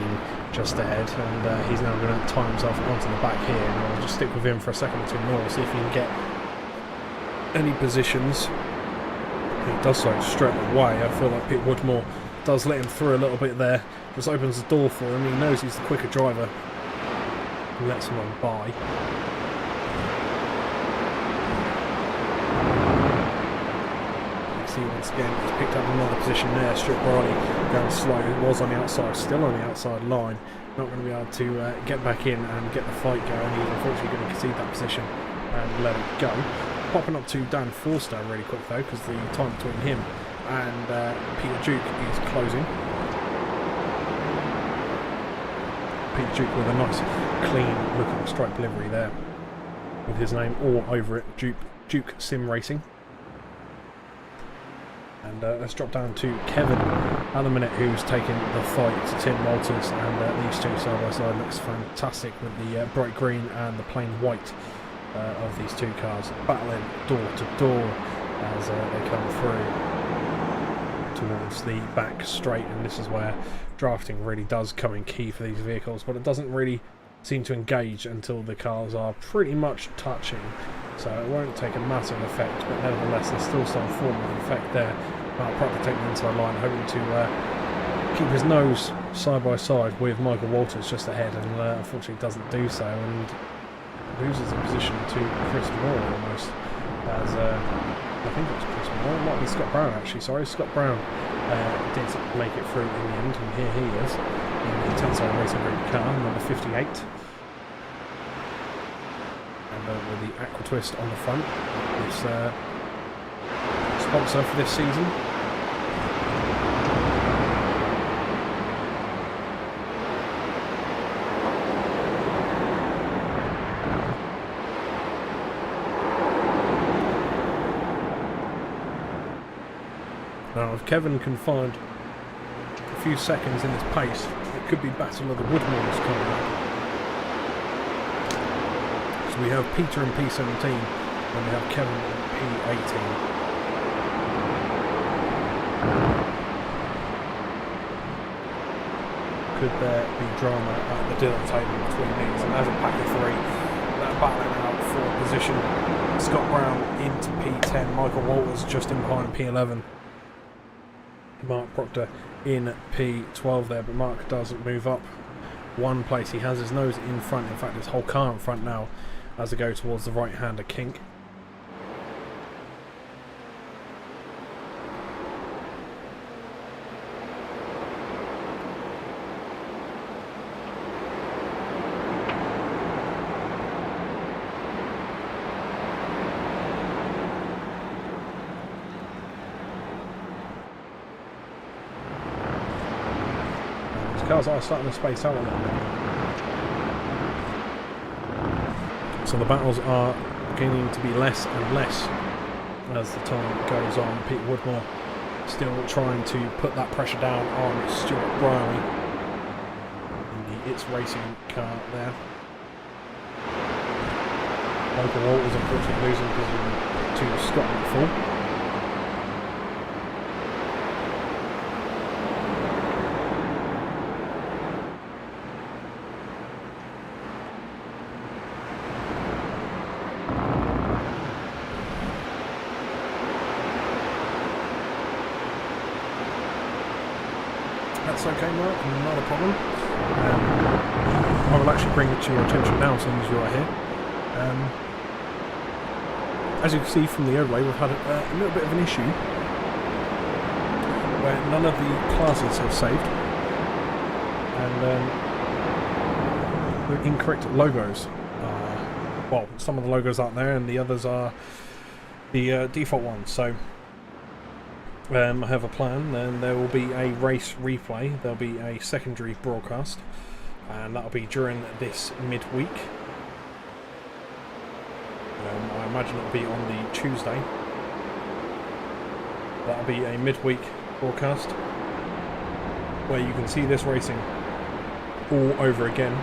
just ahead, and he's now going to tie himself onto the back here, and I'll just stick with him for a second or two more, see if he can get any positions. He does so straight away. I feel like Peter Woodmore does let him through a little bit there, just opens the door for him. He knows he's the quicker driver, he lets him on by. Once again, he's picked up another position there. Stuart Briley going slow, was on the outside, still on the outside line, not going to be able to get back in and get the fight going. He's unfortunately going to concede that position and let it go. Popping up to Dan Forster really quick though, because the time between him and Peter Duke is closing. Peter Duke with a nice clean looking stripe livery there, with his name all over it, Duke Sim Racing. And let's drop down to Kevin at the minute, who's taking the fight to Tim Walters, and these two side by side looks fantastic with the bright green and the plain white of these two cars battling door to door as they come through towards the back straight. And this is where drafting really does come in key for these vehicles, but it doesn't really seem to engage until the cars are pretty much touching, so it won't take a massive effect, but nevertheless there's still some form of effect there. Mark Proctor taking the inside line, hoping to keep his nose side by side with Michael Walters just ahead, and unfortunately doesn't do so, and loses the position to Chris Moore almost, as I think it was Chris Moore, it might be Scott Brown actually, sorry, Scott Brown did make it through in the end, and here he is in the Tanso Racing Group car, number 58. With the Aqua Twist on the front, this sponsor for this season. Now if Kevin can find a few seconds in this pace, it could be Battle of the Woodmores coming up. So we have Peter in P17 and we have Kevin in P18. Could there be drama at the dinner table between these? And as a pack of 3, that battling out for position. Scott Brown into P10, Michael Walters just in behind P11. Mark Proctor in P12 there, but Mark doesn't move up one place. He has his nose in front, in fact his whole car in front now, as they go towards the right-hander kink. cars are starting to space out a little bit. So the battles are beginning to be less and less as the time goes on. Peter Woodmore still trying to put that pressure down on Stuart Brierley in the It's Racing car there. Michael Walters unfortunately losing position to Scott McFall. That's okay, Mark, not a problem. I will actually bring it to your attention now as soon as you are here. As you can see from the overlay, we've had a little bit of an issue where none of the classes have saved, and the incorrect logos. Well, some of the logos aren't there, and the others are the default ones. So I have a plan, and there will be a race replay. There'll be a secondary broadcast, and that'll be during this midweek. I imagine it'll be on the Tuesday. That'll be a midweek broadcast where you can see this racing all over again.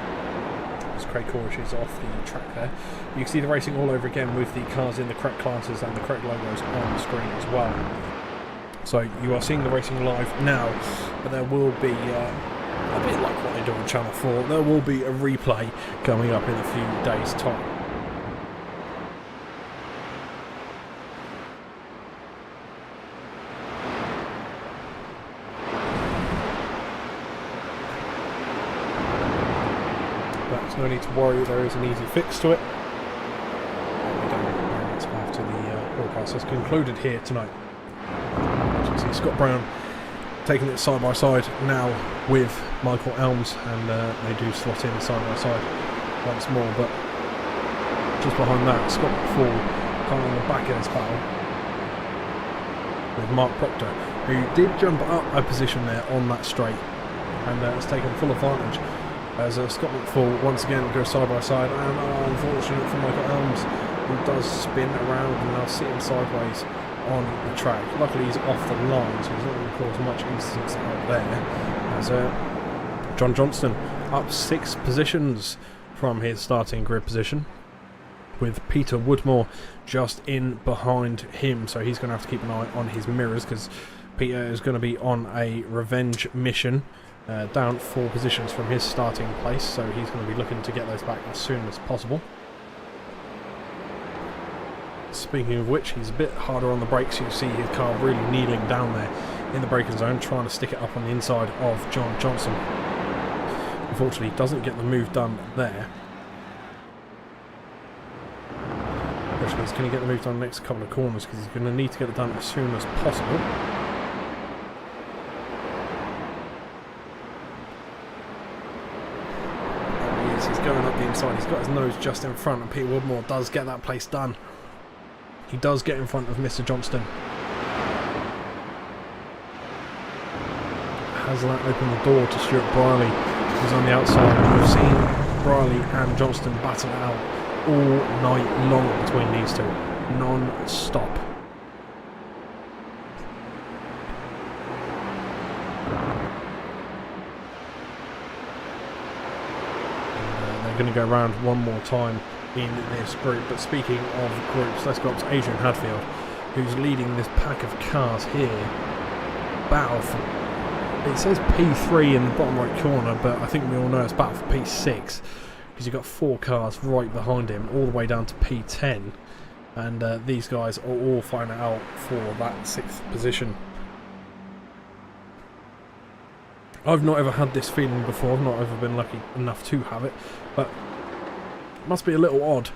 As Craig Corrish is off the track there. You can see the racing all over again with the cars in the correct classes and the correct logos on the screen as well. So you are seeing the racing live now, but there will be, a bit like what they do on Channel 4, there will be a replay coming up in a few days' time. There's no need to worry, there is an easy fix to it. After the broadcast has concluded here tonight. As you can see, Scott Brown taking it side by side now with Michael Elms, and they do slot in side by side once more. But just behind that, Scott McFall coming on the back of this battle with Mark Proctor, who did jump up a position there on that straight and has taken full advantage. As Scott McFall once again goes side by side, and unfortunate for Michael Elms, who does spin around and now sitting sideways on the track. Luckily he's off the line, so he's not going to cause much incidents out there. As John Johnston up 6 positions from his starting grid position, with Peter Woodmore just in behind him, so he's going to have to keep an eye on his mirrors because Peter is going to be on a revenge mission. Down 4 positions from his starting place, so he's going to be looking to get those back as soon as possible. Speaking of which, he's a bit harder on the brakes. You see his car really kneeling down there in the braking zone, trying to stick it up on the inside of John Johnson. Unfortunately, he doesn't get the move done there. The question is, can he get the move done the next couple of corners, because he's going to need to get it done as soon as possible. Going up the inside, he's got his nose just in front, and Peter Woodmore does get that place done. He does get in front of Mr. Johnston. Has that opened the door to Stuart Brierley, who's on the outside. We've seen Brierley and Johnston battle it out all night long between these two, non-stop. Going to go around one more time in this group. But speaking of groups, let's go up to Adrian Hadfield, who's leading this pack of cars here. Battle for, it says P3 in the bottom right corner, but I think we all know it's battle for P6, because you've got 4 cars right behind him all the way down to P10, and these guys are all fighting out for that 6th position. I've not ever had this feeling before, I've not ever been lucky enough to have it, but it must be a little odd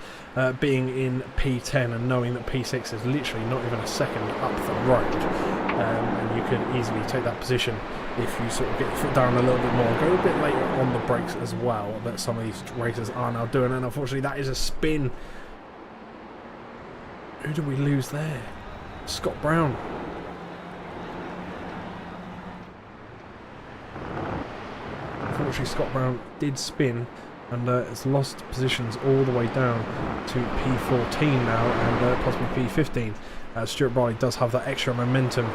being in P10 and knowing that P6 is literally not even a second up the road, and you could easily take that position if you sort of get your foot down a little bit more, go a bit later on the brakes as well, that some of these racers are now doing, and unfortunately that is a spin. Who did we lose there? Scott Brown. unfortunately Scott Brown did spin and has lost positions all the way down to P14 now and possibly P15. Stuart Briley does have that extra momentum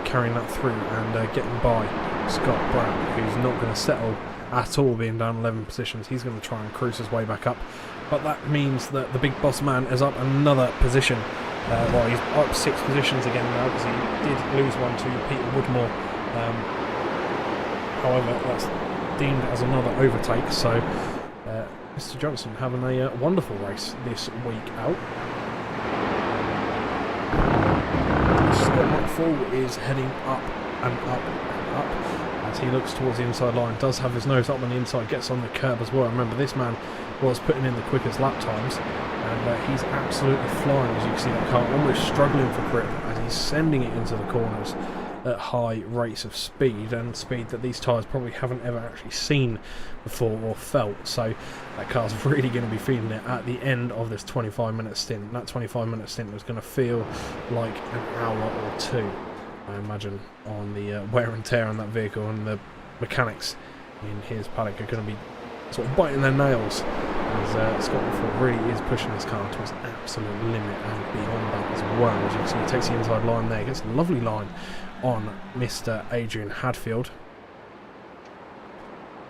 carrying that through and getting by Scott Brown, who's not going to settle at all being down 11 positions. He's going to try and cruise his way back up, but that means that the big boss man is up another position. Well, he's up 6 positions again now because he did lose one to Peter Woodmore. However, that's deemed as another overtake, so Mr. Johnson having a wonderful race this week out. Scott McFall is heading up and up and up as he looks towards the inside line. Does have his nose up on the inside, gets on the curb as well. Remember, this man was putting in the quickest lap times, and he's absolutely flying. As you can see, that car almost struggling for grip as he's sending it into the corners at high rates of speed, and speed that these tyres probably haven't ever actually seen before or felt. So that car's really going to be feeling it at the end of this 25-minute stint. That 25-minute stint is going to feel like an hour or two, I imagine, on the wear and tear on that vehicle, and the mechanics in his paddock are going to be sort of biting their nails as Scott McFall really is pushing his car to its absolute limit and beyond that as well. As you can see, he takes the inside line there, gets a lovely line on Mr. Adrian Hadfield.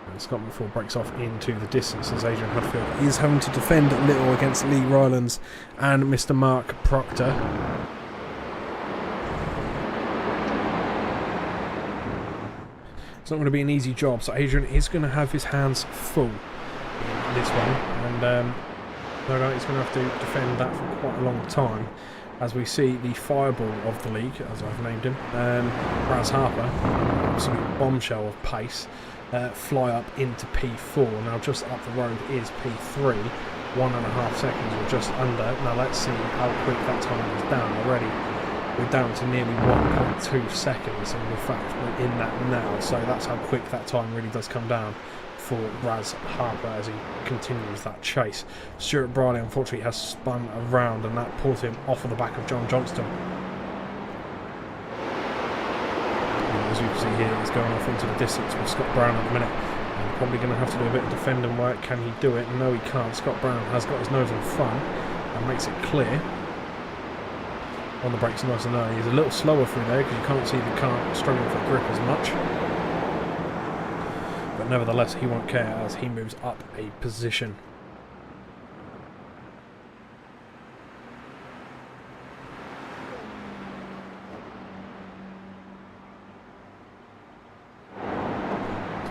And Scott McFall breaks off into the distance as Adrian Hadfield is having to defend a little against Lee Rylands and Mr. Mark Proctor. It's not going to be an easy job, so Adrian is going to have his hands full in this one, and no doubt he's going to have to defend that for quite a long time, as we see the fireball of the league, as I've named him, Raz Harper, absolute bombshell of pace, fly up into P4. Now just up the road is P3, 1.5 seconds or just under. Now let's see how quick that time is down already. We're down to nearly 1.2 seconds, and in fact we're in that now, so that's how quick that time really does come down for Raz Harper as he continues that chase. Stuart Briley unfortunately has spun around, and that pulls him off of the back of John Johnston. And as you can see here, he's going off into the distance with Scott Brown at the minute, and probably going to have to do a bit of defending work. Can he do it? No, he can't. Scott Brown has got his nose in front and makes it clear. On the brakes nice and early. He's a little slower through there because you can't see the car struggling for grip as much. But nevertheless, he won't care as he moves up a position. So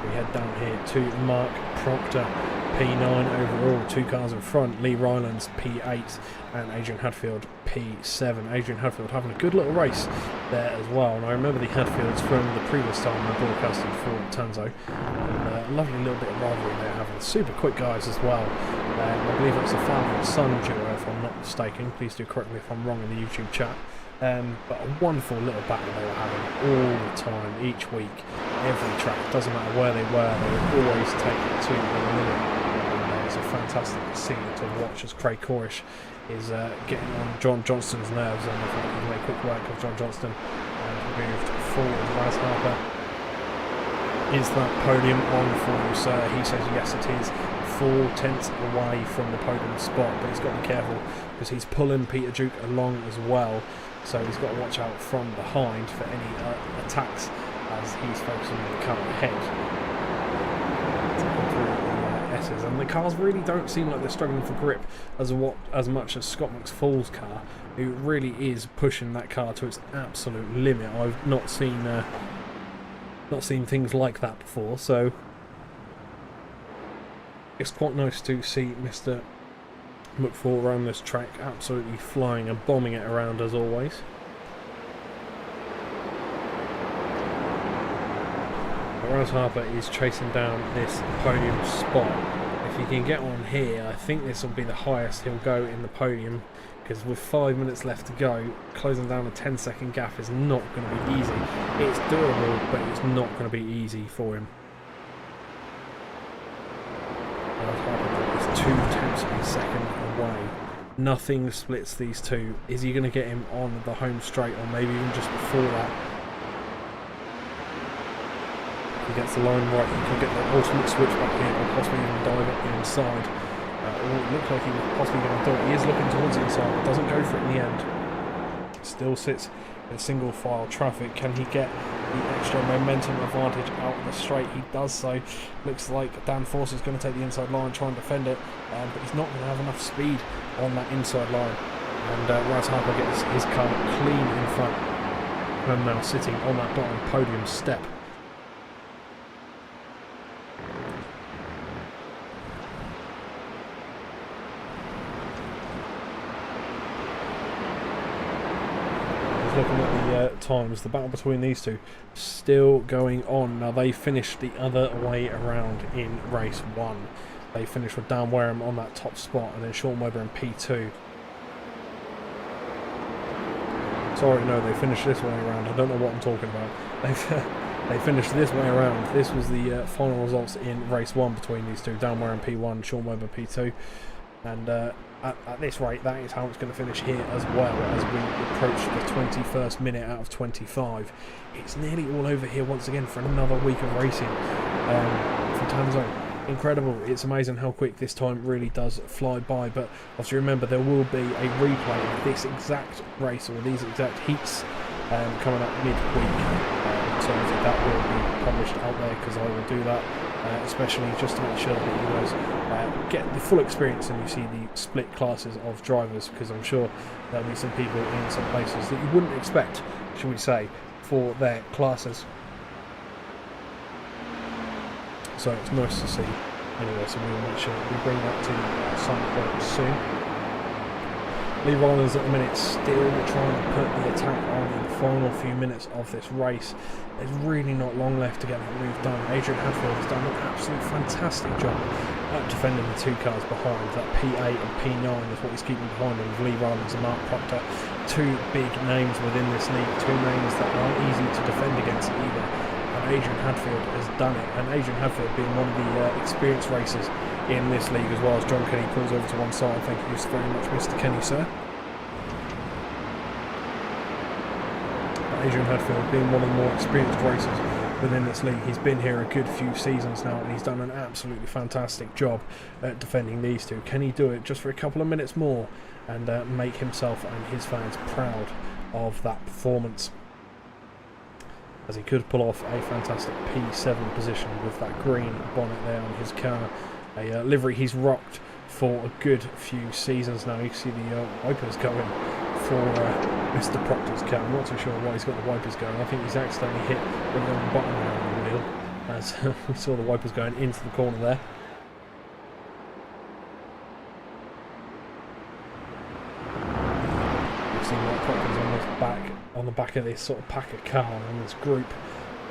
we head down here to Mark Proctor, P9 overall, 2 cars in front. Lee Rylands P8 and Adrian Hadfield P7. Adrian Hadfield having a good little race there as well, and I remember the Hadfields from the previous time I broadcasted for Tanso, and a lovely little bit of rivalry there, having super quick guys as well. I believe it's a father and son duo if I'm not mistaken. Please do correct me if I'm wrong in the YouTube chat. But a wonderful little battle they were having all the time, each week, every track, doesn't matter where they were, they would always take it to the limit. It's a fantastic scene to watch as Craig Corish is getting on John Johnston's nerves, and the fact he's made quick work of John Johnston and moved forward. Raz Harper, is that podium on for you, sir? He says yes it is. 4 tenths away from the podium spot, but he's got to be careful because he's pulling Peter Duke along as well, so he's got to watch out from behind for any attacks as he's focusing on the car ahead. And the cars really don't seem like they're struggling for grip as much as Scott McFall's car, who really is pushing that car to its absolute limit. I've not seen things like that before, so it's quite nice to see Mr. McFall around this track, absolutely flying and bombing it around as always. Raz Harper is chasing down this podium spot. If he can get on here, I think this will be the highest he'll go in the podium, because with 5 minutes left to go, closing down a 10-second gap is not going to be easy. It's doable, but it's not going to be easy for him. Raz Harper is 2 tenths of a second away. Nothing splits these two. Is he going to get him on the home straight, or maybe even just before that? If he gets the line right, he could get the ultimate switch back here, or possibly even dive up the inside. It looked like he was possibly going to do it. He is looking towards the inside, but doesn't go for it in the end. Still sits in single file traffic. Can he get the extra momentum advantage out of the straight? He does so. Looks like Dan Force is going to take the inside line, try and defend it, but he's not going to have enough speed on that inside line. And Raz Harper gets his car clean in front, and now sitting on that bottom podium step. Looking at the times, the battle between these two still going on. Now they finished the other way around in race 1. They finished with Dan Wareham on that top spot, and then Sean Webber in P2. Sorry, no, they finished this way around. I don't know what I'm talking about. They finished this way around. This was the final results in race 1 between these two. Dan Wareham P1, Sean Webber P2. And at this rate, that is how it's going to finish here as well, as we approach the 21st minute out of 25. It's nearly all over here once again for another week of racing for Tanso. Incredible. It's amazing how quick this time really does fly by, but obviously remember there will be a replay of this exact race, or these exact heats, coming up midweek. So that will be published out there, because I will do that. Especially just to make sure that you guys get the full experience and you see the split classes of drivers, because I'm sure there'll be some people in some places that you wouldn't expect, shall we say, for their classes. So it's nice to see anyway, so we'll make sure that we bring that to some point soon. Lee Rollins at the minute still trying to put the attack on in the final few minutes of this race. There's really not long left to get that move done. Adrian Hadfield has done an absolute fantastic job at defending the two cars behind. That P8 and P9 is what he's keeping behind him, with Lee Rollins and Mark Proctor. Two big names within this league, two names that aren't easy to defend against either. And Adrian Hadfield has done it, and Adrian Hadfield being one of the experienced racers in this league as well. As John Kenny pulls over to one side. Thank you very much, Mr. Kenny, sir. Adrian Hadfield being one of the more experienced racers within this league. He's been here a good few seasons now, and he's done an absolutely fantastic job at defending these two. Can he do it just for a couple of minutes more and make himself and his fans proud of that performance? As he could pull off a fantastic P7 position with that green bonnet there on his car. A livery he's rocked for a good few seasons now. You can see the wipers going for Mr. Proctor's car. I'm not too sure why he's got the wipers going. I think he's accidentally hit the wrong button on the wheel, as we saw the wipers going into the corner there. You've seen what Proctor's on the back of this sort of pack of car on this group.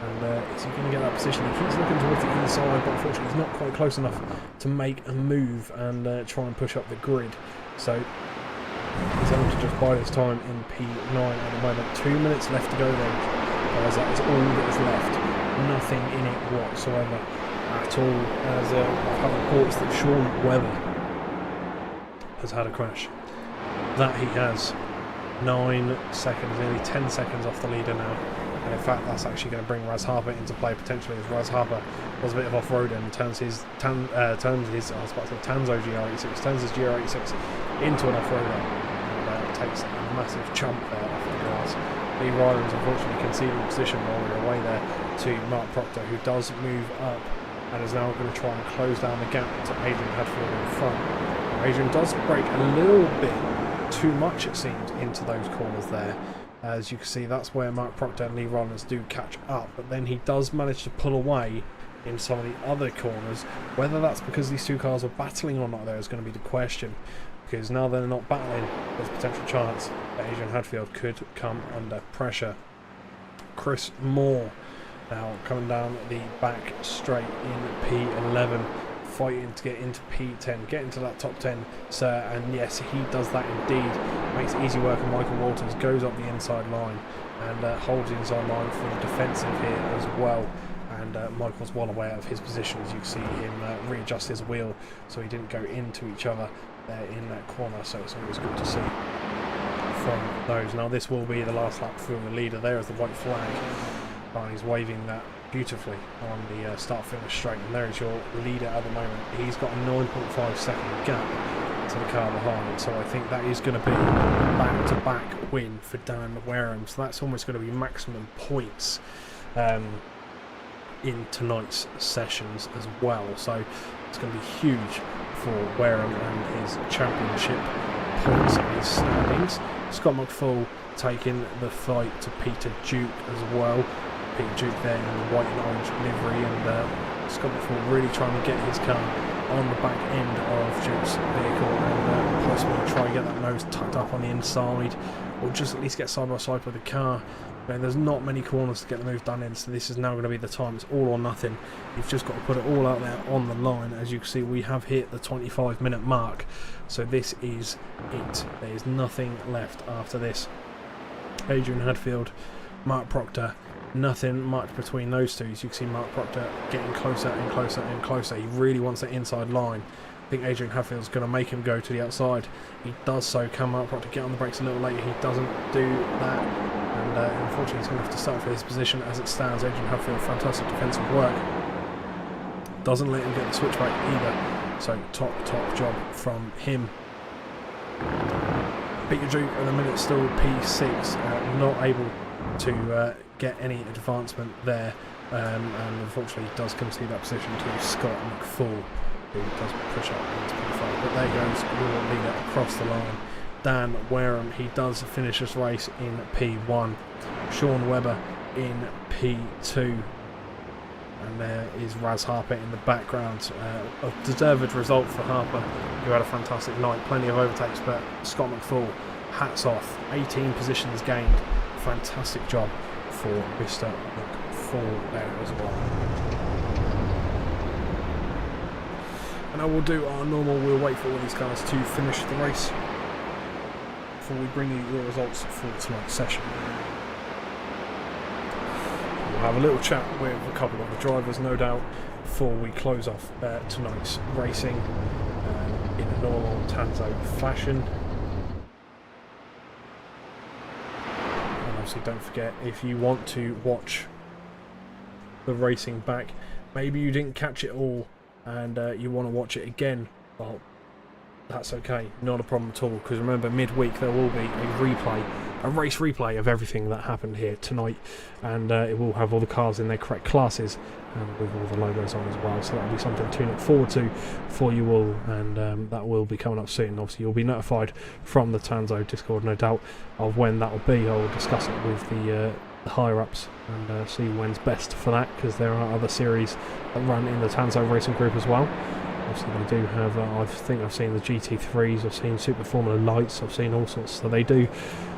And is he going to get that position? He keeps looking towards the inside, but unfortunately he's not quite close enough to make a move and try and push up the grid. So he's having to just bide his time in P9 at the moment. 2 minutes left to go then, guys. That is all that is left. Nothing in it whatsoever at all. As I've had reports that Sean Webber has had a crash. That he has. 9 seconds, nearly 10 seconds off the leader now. And in fact, that's actually going to bring Raz Harper into play potentially, as Raz Harper was a bit of off-road and turns his Tanso GR86, turns his GR86 into an off-roader, and takes a massive chunk there off the grass. Lee Rylands unfortunately conceded a position while we were away there to Mark Proctor, who does move up and is now going to try and close down the gap to Adrian Hadfield in front. Adrian does break a little bit too much, it seemed, into those corners there. As you can see, that's where Mark Proctor and Lee Rollins do catch up, but then he does manage to pull away in some of the other corners. Whether that's because these two cars are battling or not, there is going to be the question, because now they're not battling, there's a potential chance that Adrian Hadfield could come under pressure. Chris Moore now coming down the back straight in P11, fighting to get into P10, get into that top 10, sir, and yes, he does that indeed. Makes it easy work, and Michael Walters goes up the inside line and holds the inside line for the defensive here as well. And Michael's well aware of his position, as you can see him readjust his wheel so he didn't go into each other there in that corner, so it's always good to see from those. Now this will be the last lap for the leader. There is the white flag. He's waving that beautifully on the start-finish straight, and there is your leader at the moment. He's got a 9.5 second gap to the car behind, so I think that is going to be a back-to-back win for Dan Wareham, so that's almost going to be maximum points in tonight's sessions as well, so it's going to be huge for Wareham and his championship points and his standings. Scott McFall taking the fight to Peter Duke as well. Peter Duke there in the white and orange livery, and Scott McFall really trying to get his car on the back end of Duke's vehicle and possibly try and get that nose tucked up on the inside, or just at least get side by side with the car. There's not many corners to get the move done in, so this is now going to be the time. It's all or nothing. You've just got to put it all out there on the line. As you can see, we have hit the 25-minute mark, so this is it. There is nothing left after this. Adrian Hadfield, Mark Proctor, nothing much between those two. As you can see, Mark Proctor getting closer and closer and closer. He really wants that inside line. I think Adrian Hadfield's going to make him go to the outside. He does so. Can Mark Proctor get on the brakes a little later? He doesn't do that. And unfortunately he's going to have to start for his position as it stands. Adrian Hadfield, fantastic defensive work. Doesn't let him get the switchback either. So top job from him. Peter Duke at the minute still P6, not able to get any advancement there, and unfortunately does concede that position to Scott McFall, who does push up into P5. But there goes your leader across the line. Dan Wareham, he does finish this race in P1. Sean Webber in P2. And there is Raz Harper in the background. A deserved result for Harper, who had a fantastic night. Plenty of overtakes, but Scott McFall, hats off. 18 positions gained. Fantastic job for Mr. McFall there as well. And I will do our normal, we'll wait for all these cars to finish the race before we bring you your results for tonight's session. We'll have a little chat with a couple of the drivers, no doubt, before we close off tonight's racing in a normal Tanso fashion. And obviously don't forget, if you want to watch the racing back, maybe you didn't catch it all and you want to watch it again, well, that's okay, not a problem at all, because remember, midweek there will be a race replay of everything that happened here tonight, and it will have all the cars in their correct classes and with all the logos on as well, so that'll be something to look forward to for you all, and that will be coming up soon. Obviously you'll be notified from the Tanso Discord, no doubt, of when that will be. I will discuss it with the higher ups and see when's best for that, because there are other series that run in the Tanso Racing Group as well. Obviously they do have, I think I've seen the GT3s, I've seen Super Formula Lights, I've seen all sorts, so they do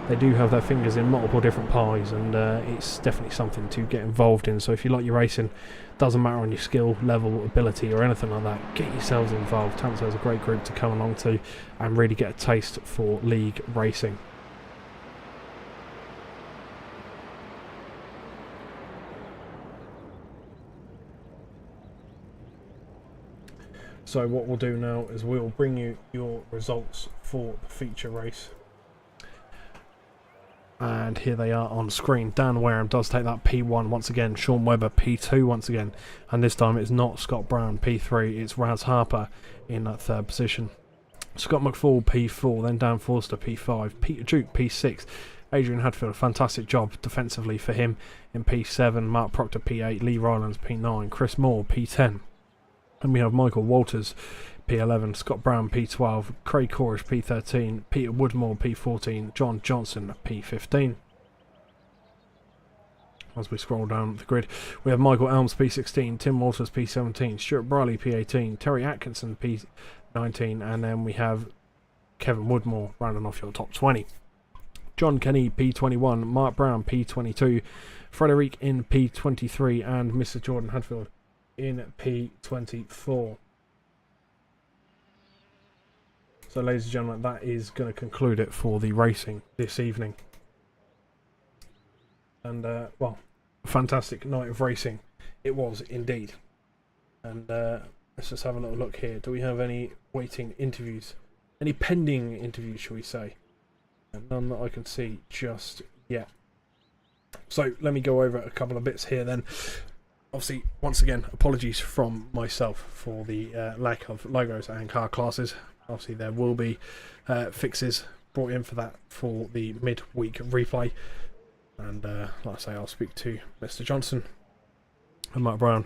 have their fingers in multiple different pies, and it's definitely something to get involved in. So if you like your racing, doesn't matter on your skill level, ability or anything like that, get yourselves involved. Tanso is a great group to come along to and really get a taste for league racing. So what we'll do now is we'll bring you your results for the feature race. And here they are on screen. Dan Wareham does take that P1 once again. Sean Webber P2 once again. And this time it's not Scott Brown P3, it's Raz Harper in that third position. Scott McFall P4, then Dan Forster P5, Peter Duke P6, Adrian Hadfield, a fantastic job defensively for him in P7, Mark Proctor P8, Lee Rylands P9, Chris Moore P10. And we have Michael Walters P11, Scott Brown P12, Craig Corish P13, Peter Woodmore P14, John Johnson P15. As we scroll down the grid, we have Michael Elms P16, Tim Walters P17, Stuart Briley P18, Terry Atkinson P19, and then we have Kevin Woodmore rounding off your top 20. John Kenny P21, Mark Brown P22, Frederic in P23, and Mr. Jordan Hadfield in P24. So ladies and gentlemen, that is going to conclude it for the racing this evening. And well, a fantastic night of racing it was indeed. And let's just have a little look here. Do we have any waiting interviews? Any pending interviews, shall we say? None that I can see just yet. So let me go over a couple of bits here then. obviously, once again, apologies from myself for the lack of logos and car classes. Obviously, there will be fixes brought in for that for the mid-week replay. And like I say, I'll speak to Mr. Johnson and Mark Brown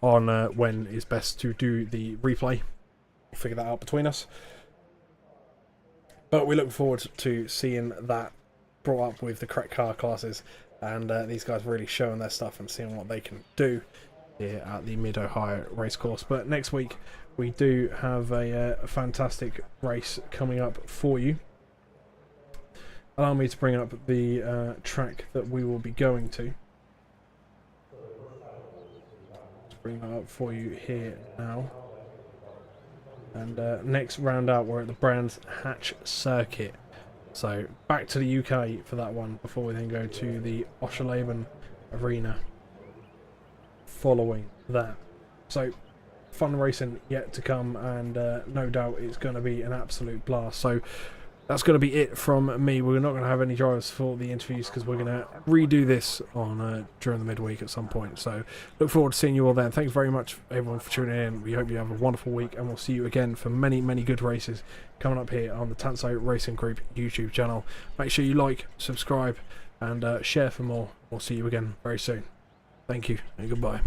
on when is best to do the replay. We'll figure that out between us. But we look forward to seeing that brought up with the correct car classes, and these guys really showing their stuff and seeing what they can do here at the Mid-Ohio Racecourse. But next week we do have a fantastic race coming up for you. Allow me to bring up the track that we will be going to. Let's bring that up for you here now. And next round out, we're at the Brands Hatch Circuit. So back to the UK for that one before we then go to the Oscherleben Arena following that. So fun racing yet to come, and no doubt it's going to be an absolute blast. So that's going to be it from me. We're not going to have any drivers for the interviews because we're going to redo this on during the midweek at some point. So look forward to seeing you all then. Thanks very much everyone for tuning in. We hope you have a wonderful week, and we'll see you again for many, many good races coming up here on the Tanso Racing Group YouTube channel. Make sure you like, subscribe, and share for more. We'll see you again very soon. Thank you and goodbye.